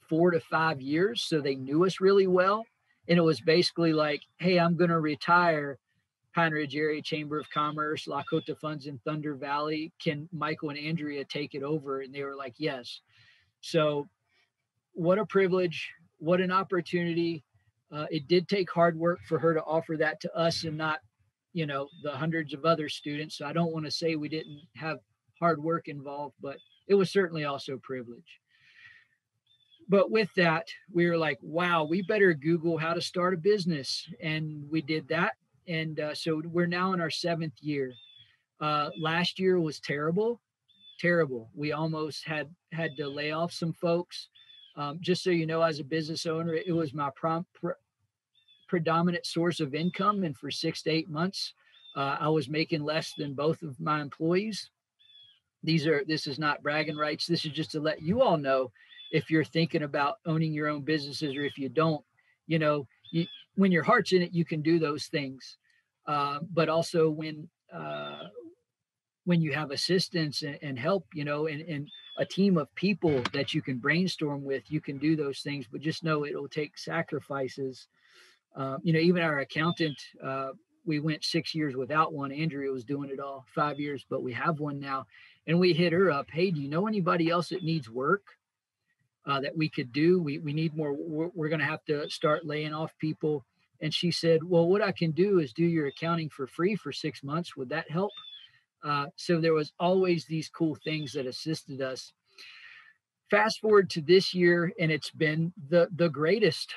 4 to 5 years. So they knew us really well. And it was basically like, hey, I'm going to retire. Pine Ridge Area Chamber of Commerce, Lakota Funds in Thunder Valley. Can Michael and Andrea take it over? And they were like, yes. So what a privilege, what an opportunity. It did take hard work for her to offer that to us and not, the hundreds of other students. So I don't want to say we didn't have hard work involved, but it was certainly also a privilege. But with that, we were like, wow, we better Google how to start a business. And we did that. And so we're now in our 7th year. Last year was terrible. We almost had to lay off some folks. Just so you know, as a business owner, it was my predominant source of income. And for 6 to 8 months, I was making less than both of my employees. This is not bragging rights. This is just to let you all know, if you're thinking about owning your own businesses, or if you don't, when your heart's in it, you can do those things. But also when you have assistance and help, and a team of people that you can brainstorm with, you can do those things. But just know it'll take sacrifices. Even our accountant, we went 6 years without one. Andrea was doing it all 5 years, but we have one now. And we hit her up, hey, do you know anybody else that needs work that we could do? We need more. We're going to have to start laying off people. And she said, well, what I can do is do your accounting for free for 6 months. Would that help? So there was always these cool things that assisted us. Fast forward to this year, and it's been the greatest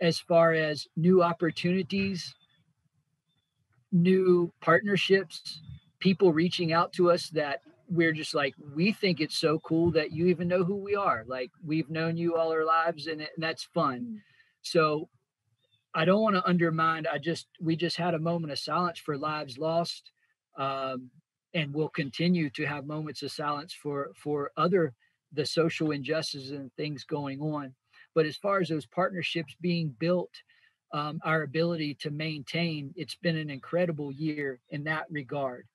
as far as new opportunities, new partnerships, people reaching out to us that we're just like, we think it's so cool that you even know who we are. Like, we've known you all our lives, and that's fun. So I don't want to undermine. We just had a moment of silence for lives lost, and we'll continue to have moments of silence for the social injustices and things going on. But as far as those partnerships being built, our ability to maintain, it's been an incredible year in that regard.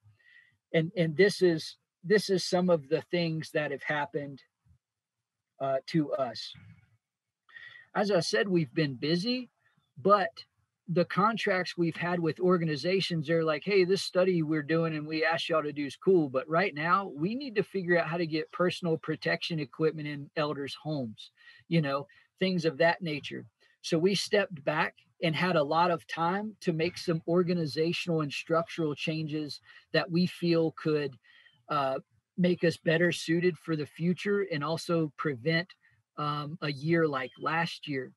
And this is some of the things that have happened to us. As I said, we've been busy, but the contracts we've had with organizations, they're like, hey, this study we're doing and we asked y'all to do is cool, but right now we need to figure out how to get personal protection equipment in elders' homes, things of that nature. So we stepped back and had a lot of time to make some organizational and structural changes that we feel could make us better suited for the future and also prevent a year like last year.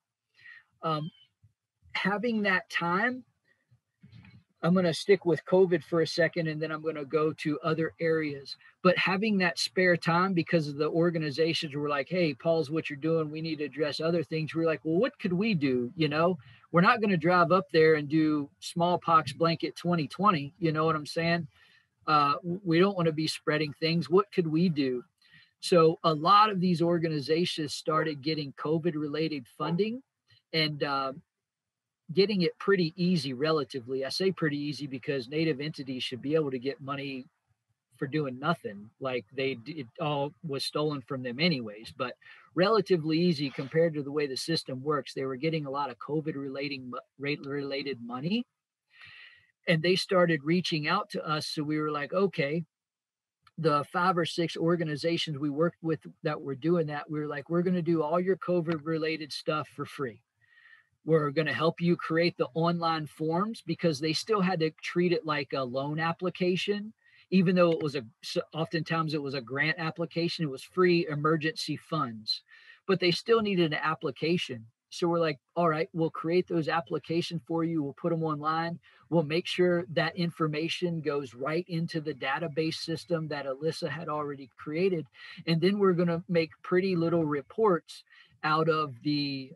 Having that time, I'm going to stick with COVID for a second, and then I'm going to go to other areas. But having that spare time, because of the organizations were like, hey, Paul's what you're doing, we need to address other things. We're like, well, what could we do? We're not going to drive up there and do smallpox blanket 2020. You know what I'm saying? We don't want to be spreading things. What could we do? So a lot of these organizations started getting COVID-related funding and getting it pretty easy relatively. I say pretty easy because Native entities should be able to get money for doing nothing. Like it all was stolen from them anyways, but relatively easy compared to the way the system works. They were getting a lot of COVID-related money, and they started reaching out to us. So we were like, okay, the 5 or 6 organizations we worked with that were doing that, we were like, we're going to do all your COVID-related stuff for free. We're going to help you create the online forms, because they still had to treat it like a loan application. even though it was oftentimes it was a grant application, it was free emergency funds, but they still needed an application. So we're like, all right, we'll create those applications for you. We'll put them online. We'll make sure that information goes right into the database system that Alyssa had already created. And then we're going to make pretty little reports out of the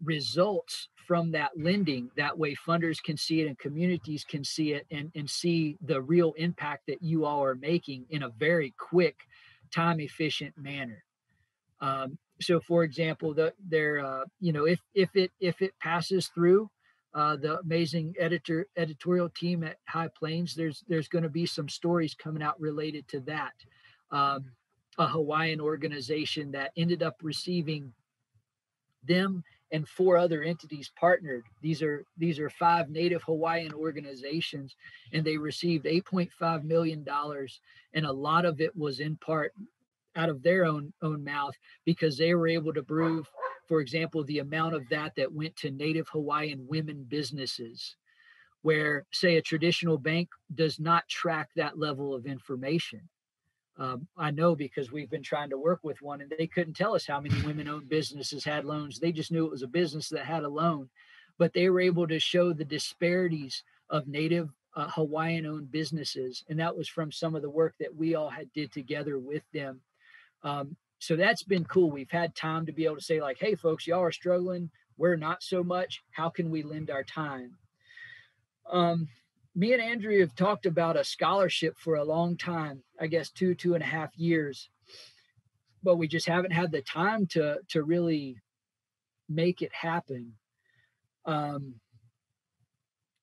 results from that lending. That way funders can see it and communities can see it and see the real impact that you all are making in a very quick, time efficient manner. So for example, if it passes through the amazing editorial team at High Plains, there's going to be some stories coming out related to that. A Hawaiian organization that ended up receiving them and 4 other entities partnered. These are 5 Native Hawaiian organizations, and they received $8.5 million, and a lot of it was in part out of their own mouth, because they were able to prove, for example, the amount of that went to Native Hawaiian women businesses, where, say, a traditional bank does not track that level of information. I know because we've been trying to work with one, and they couldn't tell us how many women-owned businesses had loans. They just knew it was a business that had a loan, but they were able to show the disparities of Native Hawaiian-owned businesses, and that was from some of the work that we all did together with them. So that's been cool. We've had time to be able to say, like, hey, folks, y'all are struggling. We're not so much. How can we lend our time? Me and Andrea have talked about a scholarship for a long time, I guess 2.5 years, but we just haven't had the time to really make it happen. And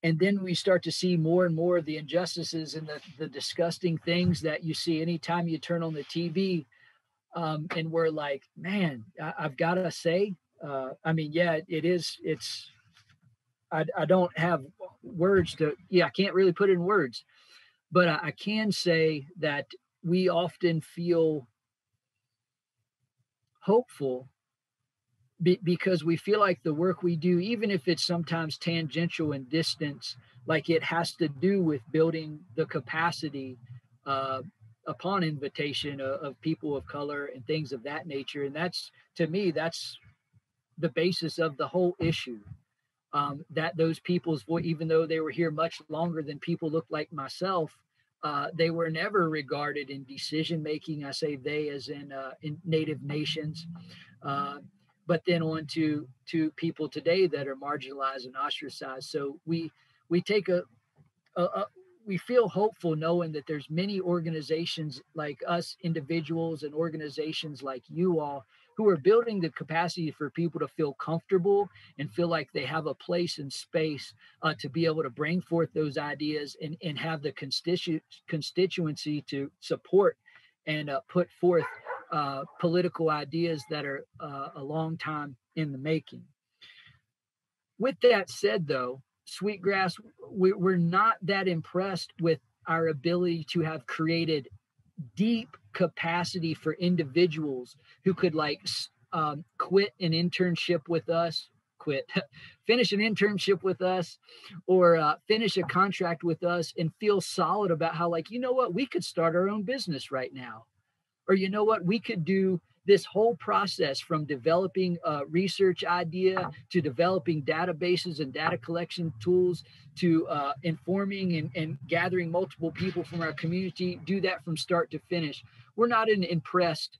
then we start to see more and more of the injustices and the disgusting things that you see anytime you turn on the TV. And we're like, man, I've got to say, it is. I don't have words I can't really put it in words, but I can say that we often feel hopeful because we feel like the work we do, even if it's sometimes tangential in distance, like it has to do with building the capacity upon invitation of people of color and things of that nature. And that's, to me, that's the basis of the whole issue. That those people's voice, even though they were here much longer than people look like myself, they were never regarded in decision making. I say they as in Native nations, but then on to people today that are marginalized and ostracized. So we take we feel hopeful knowing that there's many organizations like us, individuals, and organizations like you all, who are building the capacity for people to feel comfortable and feel like they have a place and space to be able to bring forth those ideas and have the constituency to support and put forth political ideas that are a long time in the making. With that said, though, Sweetgrass, we're not that impressed with our ability to have created deep capacity for individuals who could quit an internship with us, finish an internship with us, or finish a contract with us and feel solid about how, like, you know what, we could start our own business right now. Or, you know what, we could do this whole process from developing a research idea to developing databases and data collection tools to informing and gathering multiple people from our community, do that from start to finish. We're not impressed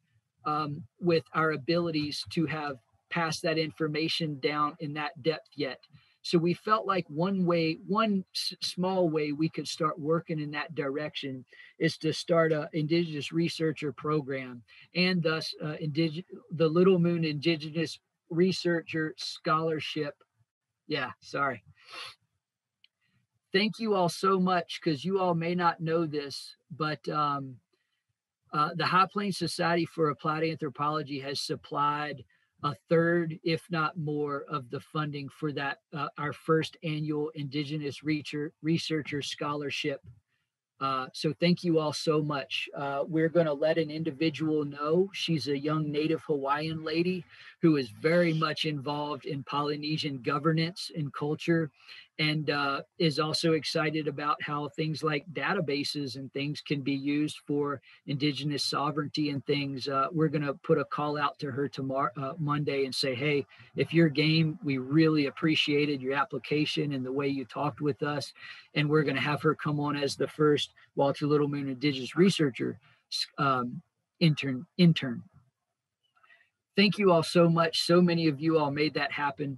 with our abilities to have passed that information down in that depth yet. So we felt like one small way we could start working in that direction is to start an Indigenous researcher program, and thus the Little Moon Indigenous Researcher Scholarship. Yeah, sorry. Thank you all so much, because you all may not know this, but the High Plains Society for Applied Anthropology has supplied a third, if not more, of the funding for that, our first annual Indigenous Researcher Scholarship. So thank you all so much. We're going to let an individual know. She's a young Native Hawaiian lady who is very much involved in Polynesian governance and culture, and is also excited about how things like databases and things can be used for indigenous sovereignty and things. We're going to put a call out to her tomorrow, Monday, and say, hey, if you're game, we really appreciated your application and the way you talked with us. And we're going to have her come on as the first Walter Little Moon Indigenous researcher intern. Thank you all so much. So many of you all made that happen.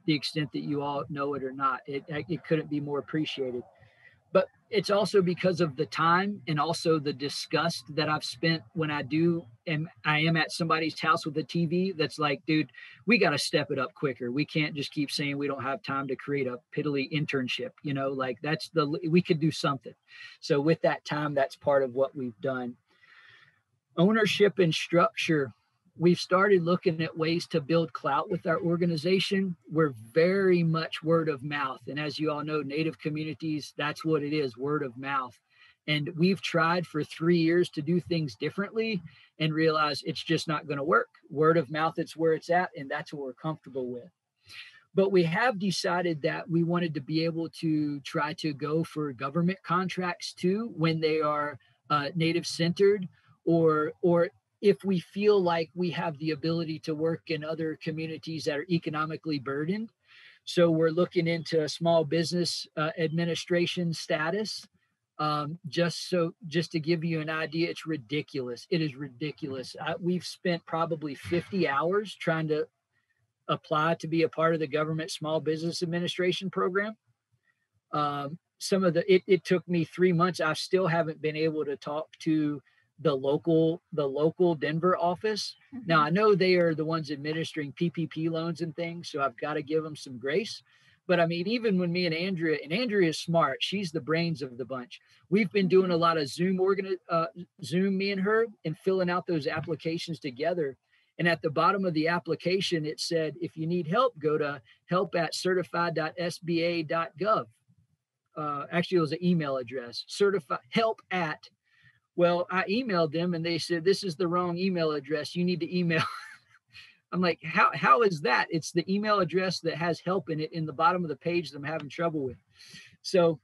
The extent that you all know it or not, it couldn't be more appreciated. But it's also because of the time and also the disgust that I've spent when I am at somebody's house with a TV that's like, dude, we got to step it up quicker. We can't just keep saying we don't have time to create a piddly internship. Like we could do something. So with that time, that's part of what we've done. Ownership and structure. We've started looking at ways to build clout with our organization. We're very much word of mouth. And as you all know, Native communities, that's what it is, word of mouth. And we've tried for 3 years to do things differently and realize it's just not going to work. Word of mouth, it's where it's at, and that's what we're comfortable with. But we have decided that we wanted to be able to try to go for government contracts too when they are Native centered, or if we feel like we have the ability to work in other communities that are economically burdened. So we're looking into a small business administration status. Just to give you an idea, it's ridiculous. It is ridiculous. We've spent probably 50 hours trying to apply to be a part of the government small business administration program. It took me 3 months. I still haven't been able to talk to the local Denver office. Mm-hmm. Now I know they are the ones administering PPP loans and things, so I've got to give them some grace. But I mean, even when me and Andrea is smart, she's the brains of the bunch. We've been doing a lot of Zoom, me and her, and filling out those applications together. And at the bottom of the application, it said, if you need help, go to help@certified.sba.gov. Actually, it was an email address, help@. Well, I emailed them and they said, this is the wrong email address. You need to email. I'm like, how is that? It's the email address that has help in it in the bottom of the page that I'm having trouble with. So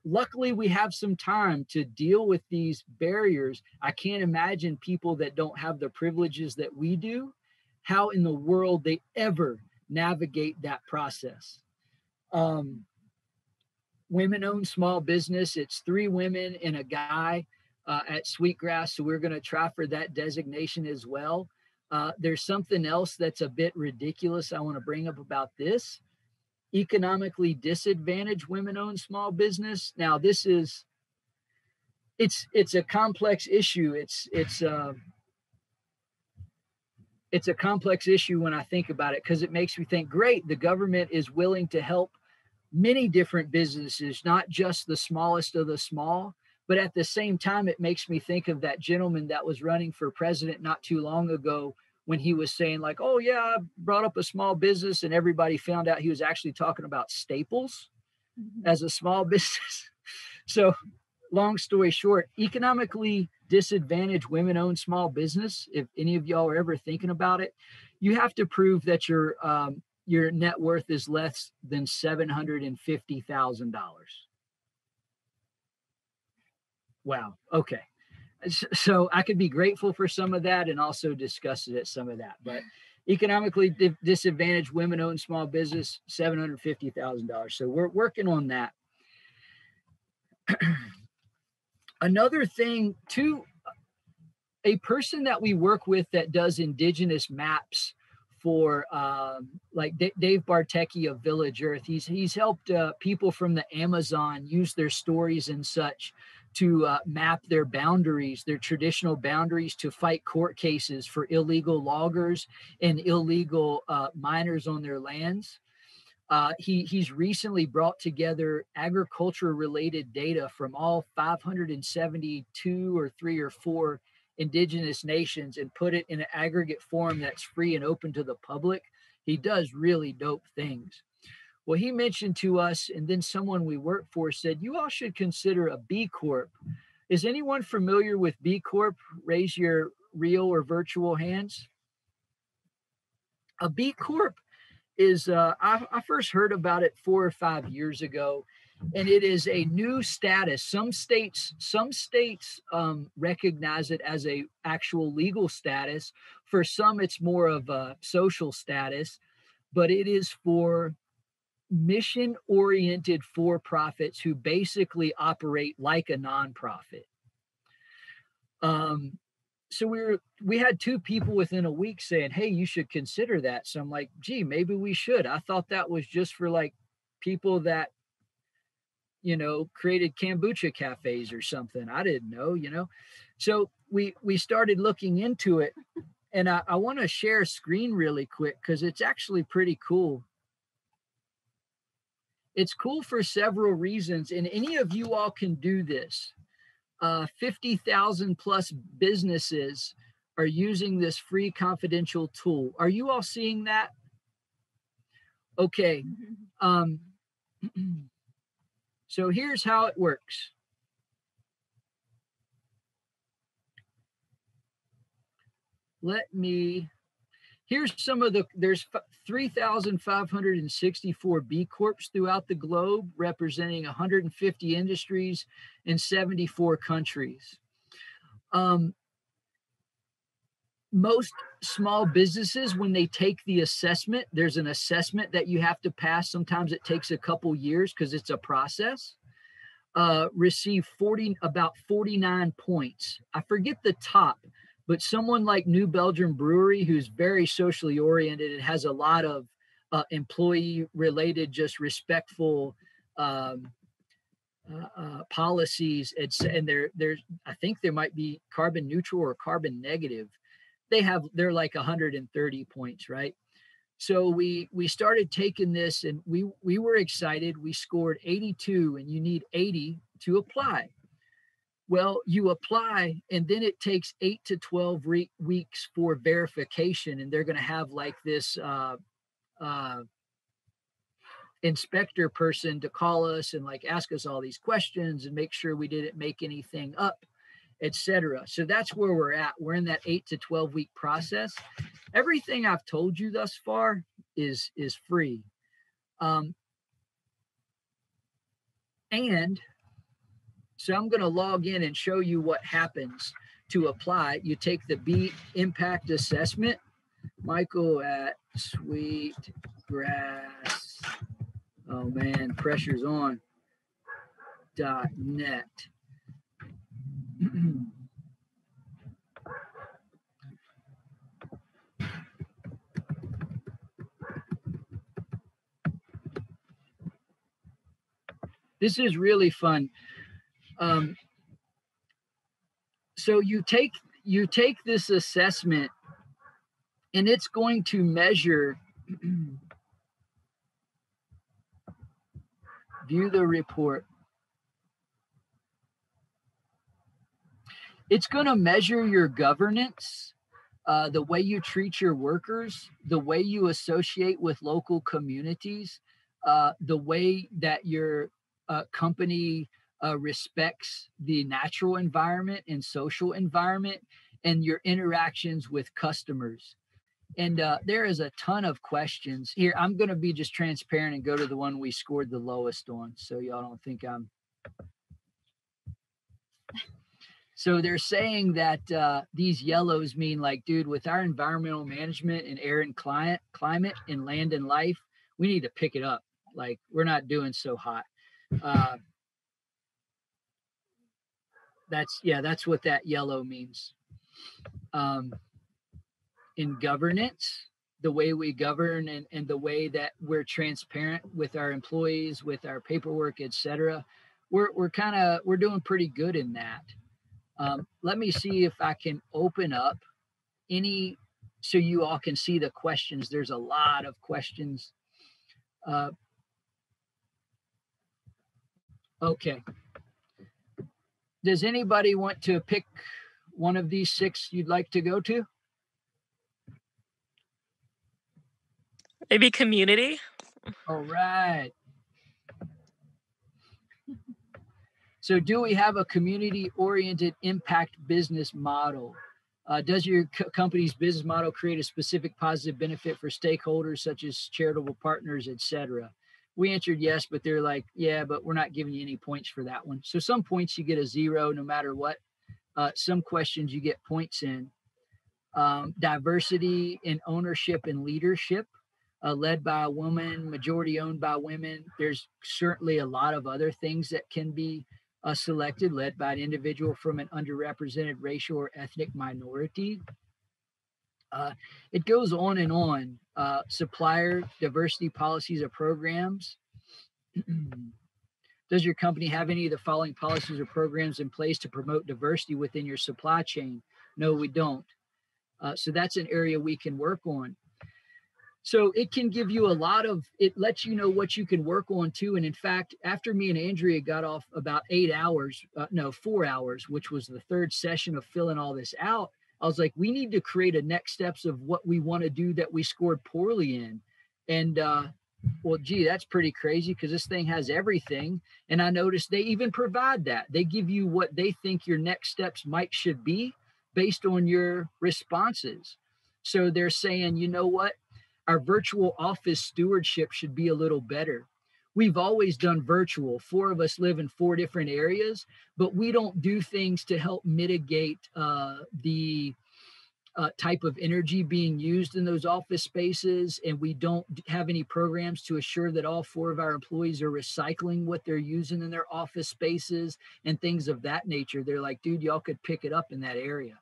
luckily we have some time to deal with these barriers. I can't imagine people that don't have the privileges that we do, how in the world they ever navigate that process. Women-owned small business. It's 3 women and a guy. At Sweetgrass, so we're going to try for that designation as well. There's something else that's a bit ridiculous I want to bring up about this. Economically disadvantaged women-owned small business. Now, it's a complex issue. It's a complex issue when I think about it, because it makes me think, great, the government is willing to help many different businesses, not just the smallest of the small. But at the same time, it makes me think of that gentleman that was running for president not too long ago when he was saying like, oh yeah, I brought up a small business, and everybody found out he was actually talking about Staples as a small business. So long story short, economically disadvantaged women-owned small business, if any of y'all are ever thinking about it, you have to prove that your net worth is less than $750,000. Wow. Okay. So I could be grateful for some of that and also disgusted at some of that. But economically disadvantaged women-owned small business, $750,000. So we're working on that. Another thing too, a person that we work with that does indigenous maps for like Dave Bartecki of Village Earth. He's helped people from the Amazon use their stories and such to map their boundaries, their traditional boundaries, to fight court cases for illegal loggers and illegal miners on their lands. He's recently brought together agriculture-related data from all 572 or 3 or 4 indigenous nations and put it in an aggregate form that's free and open to the public. He does really dope things. Well, he mentioned to us, and then someone we work for said, you all should consider a B Corp. Is anyone familiar with B Corp? Raise your real or virtual hands. A B Corp is I first heard about it 4 or 5 years ago, and it is a new status. Some states recognize it as a actual legal status. For some, it's more of a social status, but it is for mission-oriented for-profits who basically operate like a nonprofit. So we had 2 people within a week saying, hey, you should consider that. So I'm like, gee, maybe we should. I thought that was just for like people that, created kombucha cafes or something. I didn't know. So we started looking into it, and I want to share a screen really quick because it's actually pretty cool. It's cool for several reasons, and any of you all can do this. 50,000 plus businesses are using this free confidential tool. Are you all seeing that? Okay. So here's how it works. Here's some of there's 3,564 B Corps throughout the globe, representing 150 industries in 74 countries. Most small businesses, when they take the assessment, there's an assessment that you have to pass. Sometimes it takes a couple years because it's a process. Receive about 49 points. I forget the top, but someone like New Belgium Brewery, who's very socially oriented and has a lot of employee-related, just respectful policies, and I think there might be carbon neutral or carbon negative. They're like 130 points, right? So we started taking this, and we were excited. We scored 82, and you need 80 to apply. Well, you apply, and then it takes 8 to 12 weeks for verification, and they're going to have like this inspector person to call us and like ask us all these questions and make sure we didn't make anything up, etc. So that's where we're at. We're in that 8 to 12 week process. Everything I've told you thus far is free. And so I'm going to log in and show you what happens to apply. You take the B impact assessment. Michael at Sweetgrass, oh man, pressure's on, .net. This is really fun. So you take this assessment, and it's going to measure, view the report. It's going to measure your governance, the way you treat your workers, the way you associate with local communities, the way that your company respects the natural environment and social environment, and your interactions with customers. And there is a ton of questions here. I'm going to be just transparent and go to the one we scored the lowest on, so y'all don't think I'm. So they're saying that these yellows mean like, dude, with our environmental management and air and climate and land and life, we need to pick it up. Like, we're not doing so hot. That's what that yellow means. In governance, the way we govern and the way that we're transparent with our employees, with our paperwork, etc., we're doing pretty good in that. Let me see if I can open up any so you all can see the questions. There's a lot of questions. Okay. Does anybody want to pick one of these 6 you'd like to go to? Maybe community. All right. So do we have a community-oriented impact business model? Does your company's business model create a specific positive benefit for stakeholders such as charitable partners, etc.? We answered yes, but they're like, yeah, but we're not giving you any points for that one. So some points you get a 0 no matter what. Some questions you get points in. Diversity in ownership and leadership, led by a woman, majority owned by women. There's certainly a lot of other things that can be selected, led by an individual from an underrepresented racial or ethnic minority. It goes on and on. Supplier diversity policies or programs. Does your company have any of the following policies or programs in place to promote diversity within your supply chain? No, we don't. So that's an area we can work on. So it can give you a lot of, it lets you know what you can work on too. And in fact, after me and Andrea got off about 4 hours, which was the third session of filling all this out, I was like, we need to create a next steps of what we want to do that we scored poorly in. And well, gee, that's pretty crazy because this thing has everything. And I noticed they even provide that. They give you what they think your next steps should be based on your responses. So they're saying, you know what? Our virtual office stewardship should be a little better. We've always done virtual. 4 of us live in 4 different areas, but we don't do things to help mitigate the type of energy being used in those office spaces. And we don't have any programs to assure that all 4 of our employees are recycling what they're using in their office spaces and things of that nature. They're like, dude, y'all could pick it up in that area.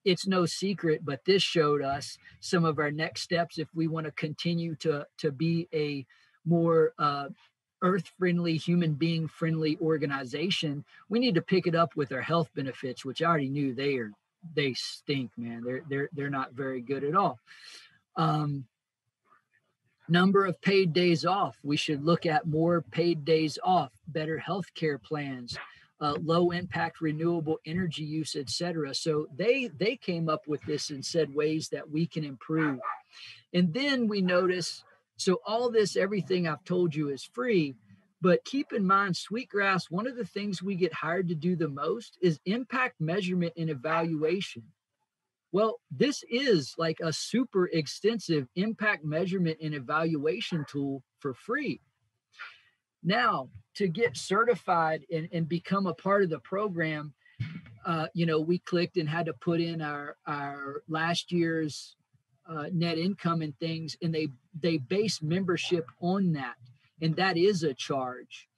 It's no secret, but this showed us some of our next steps if we want to continue to be a more earth-friendly, human being-friendly organization. We need to pick it up with our health benefits, which I already knew they stink, man. They're not very good at all. Number of paid days off. We should look at more paid days off, better healthcare plans, low impact renewable energy use, etc. So they came up with this and said ways that we can improve. And then we notice, so all this, everything I've told you is free, but keep in mind, Sweetgrass, one of the things we get hired to do the most is impact measurement and evaluation. Well, this is like a super extensive impact measurement and evaluation tool for free. Now, to get certified and become a part of the program, we clicked and had to put in our last year's net income and things, and they base membership on that. And that is a charge.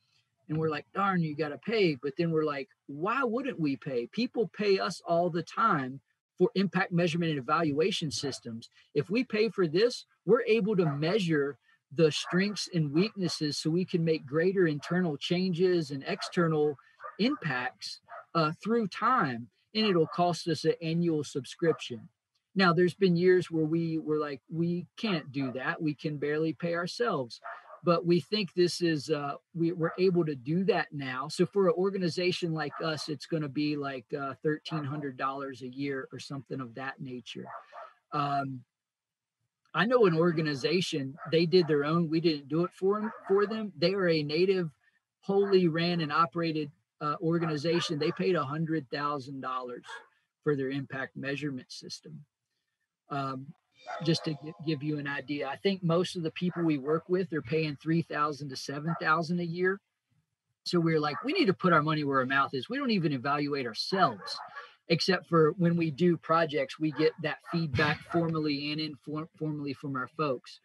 And we're like, darn, you got to pay. But then we're like, why wouldn't we pay? People pay us all the time for impact measurement and evaluation systems. If we pay for this, we're able to measure the strengths and weaknesses so we can make greater internal changes and external impacts through time. And it'll cost us an annual subscription. Now, there's been years where we were like, we can't do that. We can barely pay ourselves. But we think this is, we're able to do that now. So for an organization like us, it's going to be like $1,300 a year or something of that nature. I know an organization, they did their own, we didn't do it for them. They are a native, wholly ran and operated organization. They paid $100,000 for their impact measurement system. Just to give you an idea, I think most of the people we work with are paying $3,000 to $7,000 a year. So we're like, we need to put our money where our mouth is. We don't even evaluate ourselves, except for when we do projects, we get that feedback formally and informally from our folks.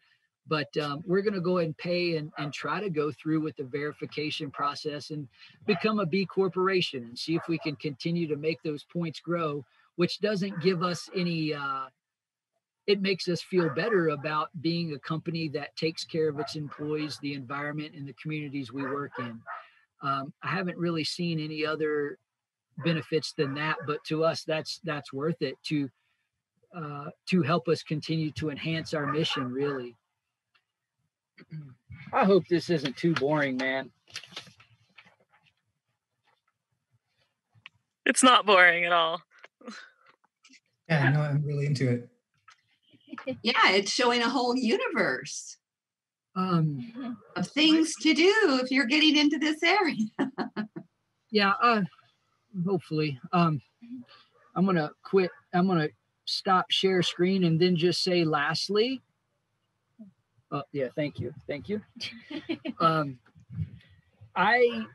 But we're going to go ahead and pay and try to go through with the verification process and become a B corporation and see if we can continue to make those points grow, which doesn't give us any, it makes us feel better about being a company that takes care of its employees, the environment, and the communities we work in. I haven't really seen any other benefits than that, but to us, that's worth it to help us continue to enhance our mission, really. I hope this isn't too boring, man. It's not boring at all. Yeah, no, I'm really into it. Yeah, it's showing a whole universe of things to do if you're getting into this area. Yeah, hopefully. I'm going to quit. I'm going to stop share screen and then just say lastly. Oh, yeah, thank you. Thank you. I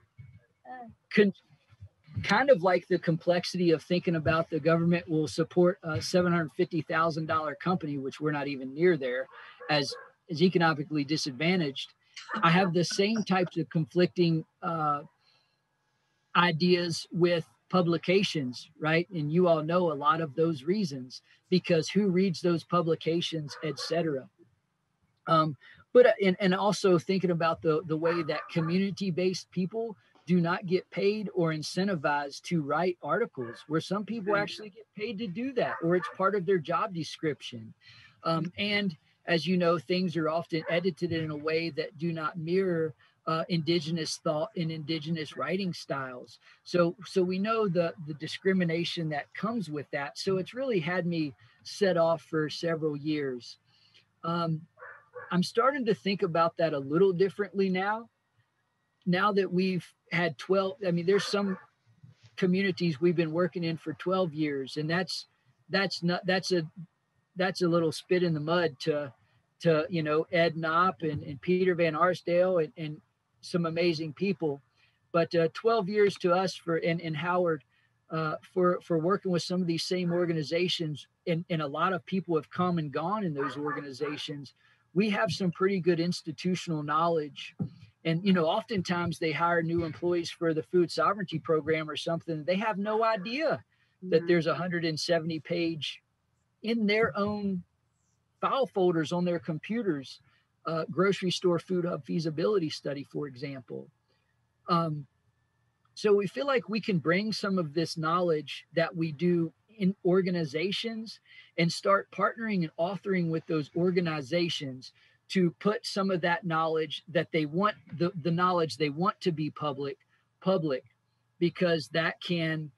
kind of like the complexity of thinking about the government will support a $750,000 company, which we're not even near there, as economically disadvantaged. I have the same types of conflicting ideas with publications, right? And you all know a lot of those reasons, because who reads those publications, etc. But and also thinking about the way that community-based people do not get paid or incentivized to write articles, where some people actually get paid to do that, or it's part of their job description. And as you know, things are often edited in a way that do not mirror indigenous thought and indigenous writing styles. So we know the discrimination that comes with that. So it's really had me set off for several years. I'm starting to think about that a little differently now that we've had 12. I mean, there's some communities we've been working in for 12 years, and that's a little spit in the mud to Ed Knopp and Peter Van Arsdale and some amazing people. But 12 years to us and Howard for working with some of these same organizations, and a lot of people have come and gone in those organizations. We have some pretty good institutional knowledge. And, oftentimes they hire new employees for the food sovereignty program or something. They have no idea that there's 170 page in their own file folders on their computers, grocery store food hub feasibility study, for example. So we feel like we can bring some of this knowledge that we do in organizations and start partnering and authoring with those organizations to put some of that knowledge that they want, the knowledge they want to be public, because that can,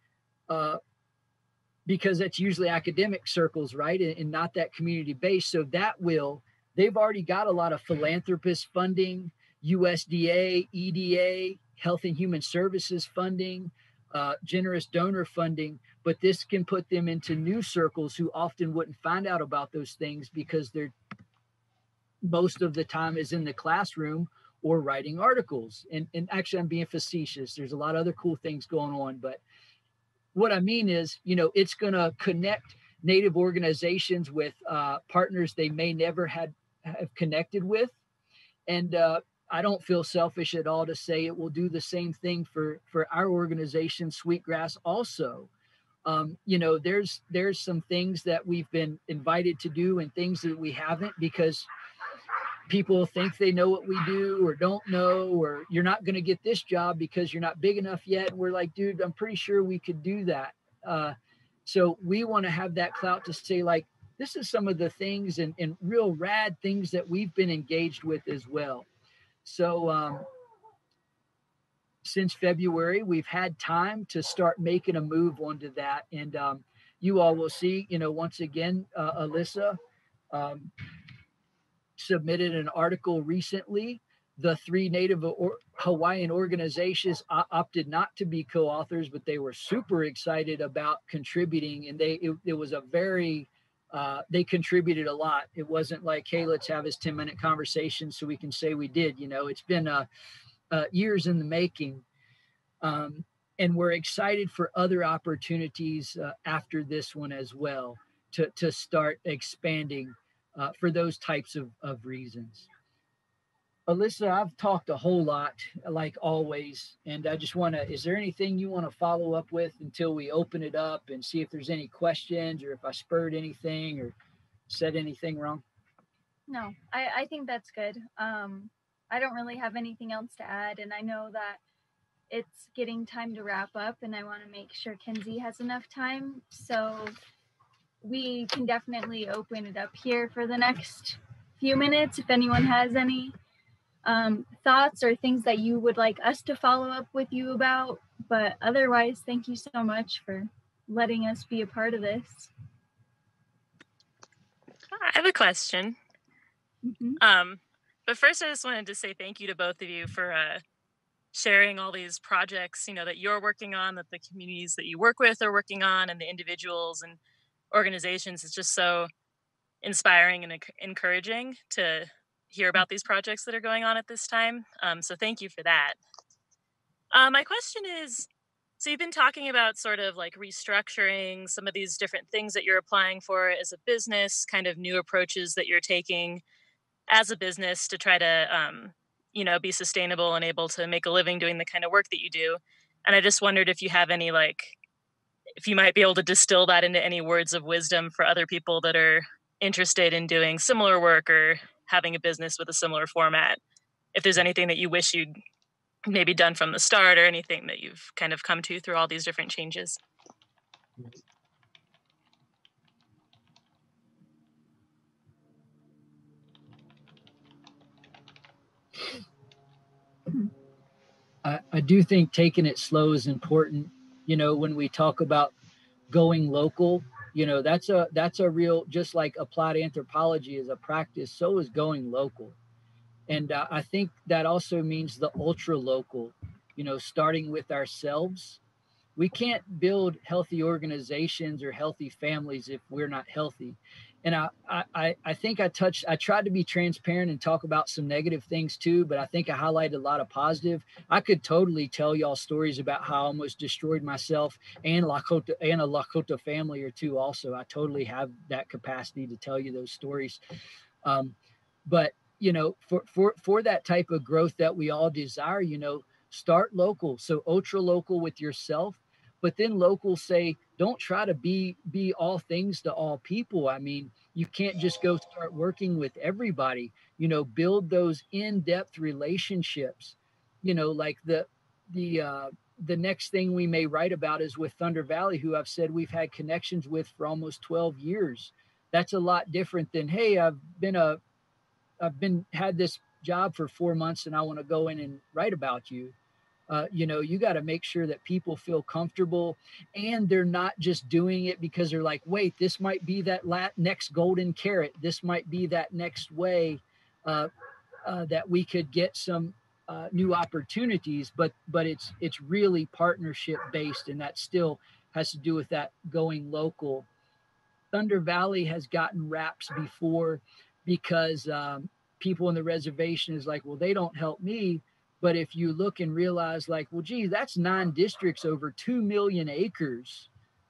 because that's usually academic circles, right? And not that community based. So they've already got a lot of philanthropist funding, USDA, EDA, Health and Human Services funding, generous donor funding, but this can put them into new circles who often wouldn't find out about those things because they're most of the time is in the classroom or writing articles. And actually, I'm being facetious. There's a lot of other cool things going on, but what I mean is, it's going to connect Native organizations with partners they may never have connected with. And I don't feel selfish at all to say it will do the same thing for our organization, Sweetgrass, also. There's some things that we've been invited to do and things that we haven't, because people think they know what we do or don't know, or you're not going to get this job because you're not big enough yet. And we're like, dude, I'm pretty sure we could do that. So we want to have that clout to say, like, this is some of the things and real rad things that we've been engaged with as well. So since February, we've had time to start making a move onto that. And you all will see, once again, Alyssa submitted an article recently. The 3 Native Hawaiian organizations opted not to be co-authors, but they were super excited about contributing. And it was a very, they contributed a lot. It wasn't like, hey, let's have this 10-minute conversation so we can say we did. It's been years in the making. And we're excited for other opportunities after this one as well to start expanding for those types of reasons. Alyssa, I've talked a whole lot, like always, and I just want to, is there anything you want to follow up with until we open it up and see if there's any questions or if I spurred anything or said anything wrong? No, I think that's good. I don't really have anything else to add, and I know that it's getting time to wrap up, and I want to make sure Kenzie has enough time, so we can definitely open it up here for the next few minutes if anyone has any thoughts or things that you would like us to follow up with you about. But otherwise, thank you so much for letting us be a part of this. I have a question. Mm-hmm. But first, I just wanted to say thank you to both of you for sharing all these projects, that you're working on, that the communities that you work with are working on, and the individuals and organizations. It's just so inspiring and encouraging to hear about these projects that are going on at this time. So thank you for that. My question is, so you've been talking about sort of like restructuring some of these different things that you're applying for as a business, kind of new approaches that you're taking as a business to try to, be sustainable and able to make a living doing the kind of work that you do. And I just wondered if you have any, if you might be able to distill that into any words of wisdom for other people that are interested in doing similar work or having a business with a similar format. If there's anything that you wish you'd maybe done from the start, or anything that you've kind of come to through all these different changes. I do think taking it slow is important. When we talk about going local, that's a real, just like applied anthropology is a practice, so is going local. And I think that also means the ultra local, starting with ourselves. We can't build healthy organizations or healthy families if we're not healthy. And I think I tried to be transparent and talk about some negative things too, but I think I highlighted a lot of positive. I could totally tell y'all stories about how I almost destroyed myself and Lakota and a Lakota family or two also. I totally have that capacity to tell you those stories. But for that type of growth that we all desire, start local. So ultra local with yourself, but then local, say, don't try to be all things to all people. I mean, you can't just go start working with everybody. Build those in-depth relationships. Like the next thing we may write about is with Thunder Valley, who I've said we've had connections with for almost 12 years. That's a lot different than, hey, I've had this job for 4 months and I want to go in and write about you. You got to make sure that people feel comfortable, and they're not just doing it because they're like, wait, this might be that next golden carrot. This might be that next way that we could get some new opportunities, but it's really partnership based, and that still has to do with that going local. Thunder Valley has gotten raps before because people in the reservation is like, well, they don't help me. But if you look and realize, like, well, gee, that's 9 districts over 2 million acres.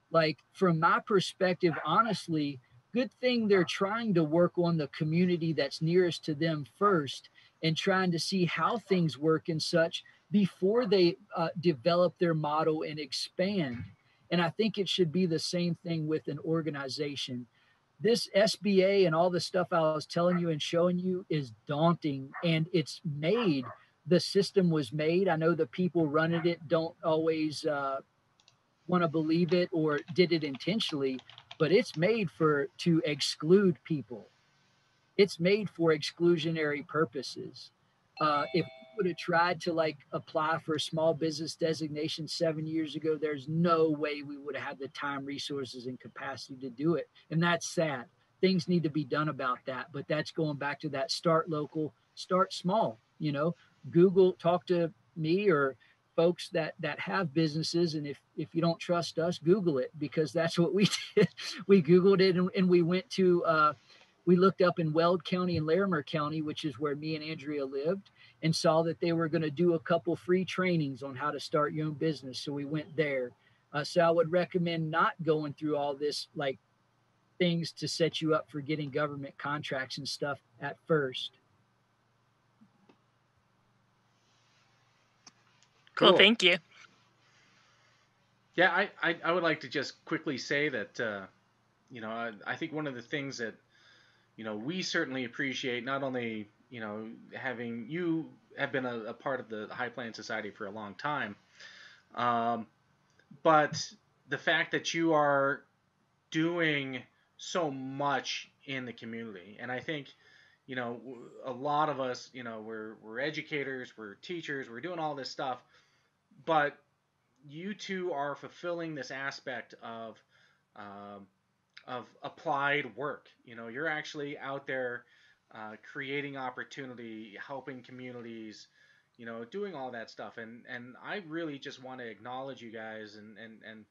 Like, from my perspective, honestly, good thing they're trying to work on the community that's nearest to them first and trying to see how things work and such before they develop their model and expand. And I think it should be the same thing with an organization. This SBA and all the stuff I was telling you and showing you is daunting, and it's made. The system was made. I know the people running it don't always want to believe it or did it intentionally, but it's made to exclude people. It's made for exclusionary purposes. If we would have tried to apply for a small business designation 7 years ago, there's no way we would have had the time, resources, and capacity to do it. And that's sad. Things need to be done about that. But that's going back to that start local, start small. Google, talk to me or folks that have businesses, and if you don't trust us, Google it, because that's what we did. We Googled it, and we went to we looked up in Weld County and Larimer County, which is where me and Andrea lived, and saw that they were going to do a couple free trainings on how to start your own business. So we went there. So I would recommend not going through all this things to set you up for getting government contracts and stuff at first. Cool. Thank you. Yeah, I would like to just quickly say that, I think one of the things that, we certainly appreciate, not only, having you have been a part of the High Plains Society for a long time, but the fact that you are doing so much in the community. And I think, a lot of us, we're educators, we're teachers, we're doing all this stuff, but you two are fulfilling this aspect of applied work. You're actually out there creating opportunity, helping communities, doing all that stuff. And I really just want to acknowledge you guys and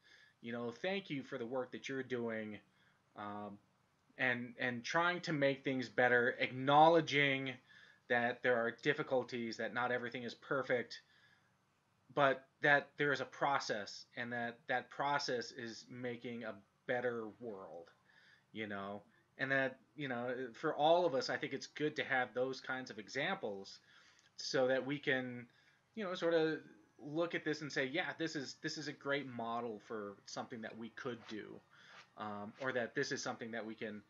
thank you for the work that you're doing, um, and trying to make things better, acknowledging that there are difficulties, that not everything is perfect, but that there is a process, and that process is making a better world, you know, and that, for all of us, I think it's good to have those kinds of examples so that we can, sort of look at this and say, yeah, this is a great model for something that we could do, or that this is something that we can,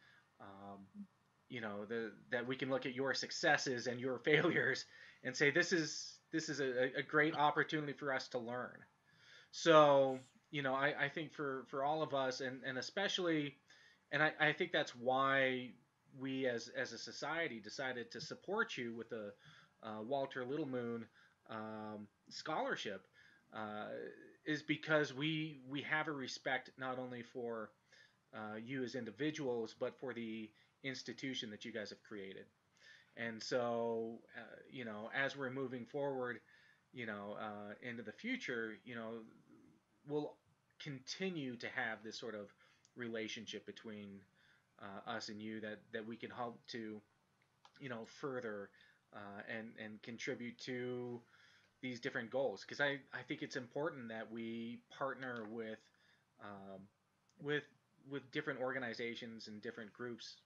that we can look at your successes and your failures and say this is a great opportunity for us to learn. So, I think for all of us, and especially, and I think that's why we as a society decided to support you with the Walter Littlemoon scholarship, uh, is because we have a respect not only for you as individuals, but for the institution that you guys have created. And so, as we're moving forward, into the future, we'll continue to have this sort of relationship between us and you, that we can help to, further and contribute to these different goals. Because I think it's important that we partner um, with with different organizations and different groups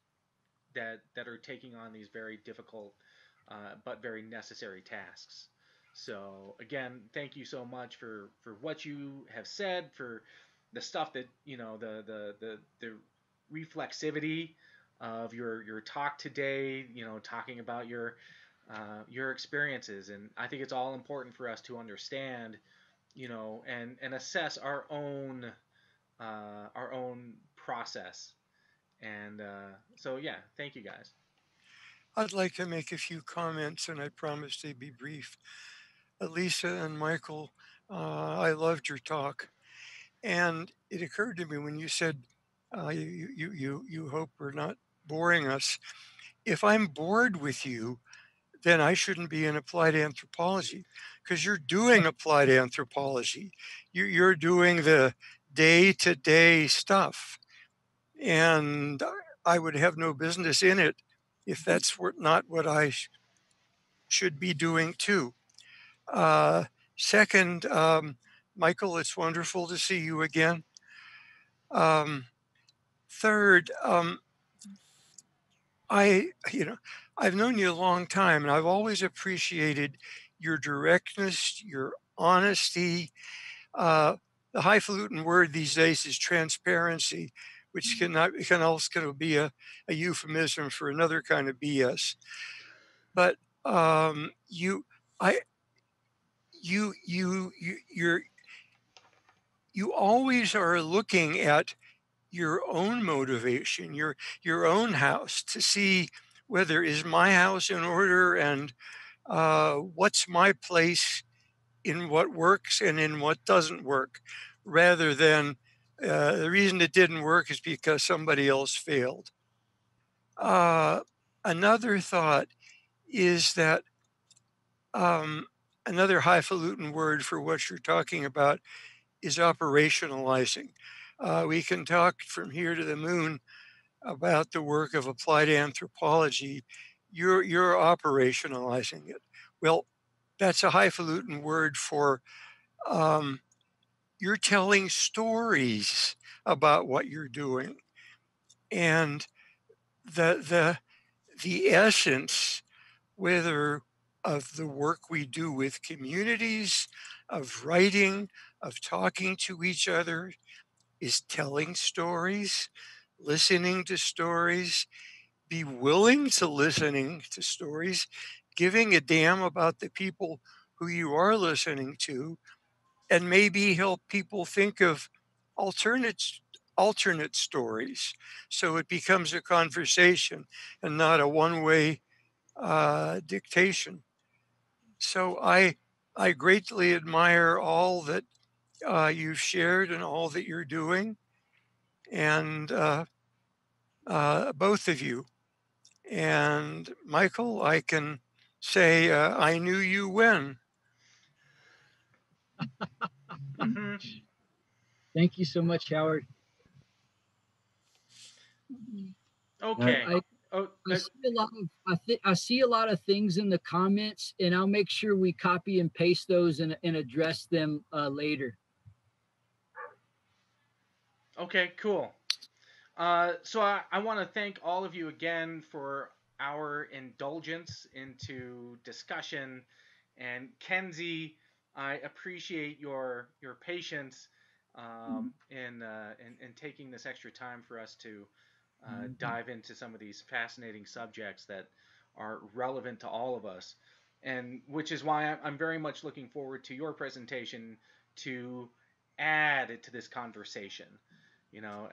that are taking on these very difficult, but very necessary tasks. So again, thank you so much for what you have said, for the stuff that, the reflexivity of your talk today, talking about your experiences. And I think it's all important for us to understand, and assess our own process. And so, yeah, thank you guys. I'd like to make a few comments, and I promise to be brief. Alyssa and Michael, I loved your talk, and it occurred to me when you said you hope we're not boring us. If I'm bored with you, then I shouldn't be in applied anthropology, because you're doing applied anthropology. You're doing the day-to-day stuff, and I would have no business in it if that's not what I should be doing too. Uh, Second, Michael, it's wonderful to see you again. Um, Third, I, you know, I've known you a long time, and I've always appreciated your directness, your honesty. The highfalutin word these days is transparency, which can also be a euphemism for another kind of BS. But you, I, you always are looking at your own motivation, your own house, to see whether is my house in order, and what's my place in what works and in what doesn't work, rather than the reason it didn't work is because somebody else failed. Uh, Another thought is that another highfalutin word for what you're talking about is operationalizing. We can talk from here to the moon about the work of applied anthropology. You're operationalizing it. Well, that's a highfalutin word for um, you're telling stories about what you're doing, and the the essence, whether of the work we do with communities, of writing, of talking to each other, is telling stories, listening to stories, be willing to listening to stories, giving a damn about the people who you are listening to, and maybe help people think of alternate alternate stories, so it becomes a conversation and not a one-way dictation. So I greatly admire all that you've shared and all that you're doing, and both of you. And Michael, I can say I knew you when. Mm-hmm. Thank you so much, Howard. Okay. I, Oh, I see a lot of I see a lot of things in the comments, and I'll make sure we copy and paste those and address them later. okay, cool. So I want to thank all of you again for our indulgence into discussion. And Kenzie, I appreciate your patience in taking this extra time for us to dive into some of these fascinating subjects that are relevant to all of us. And which is why I'm very much looking forward to your presentation to add to this conversation. You know,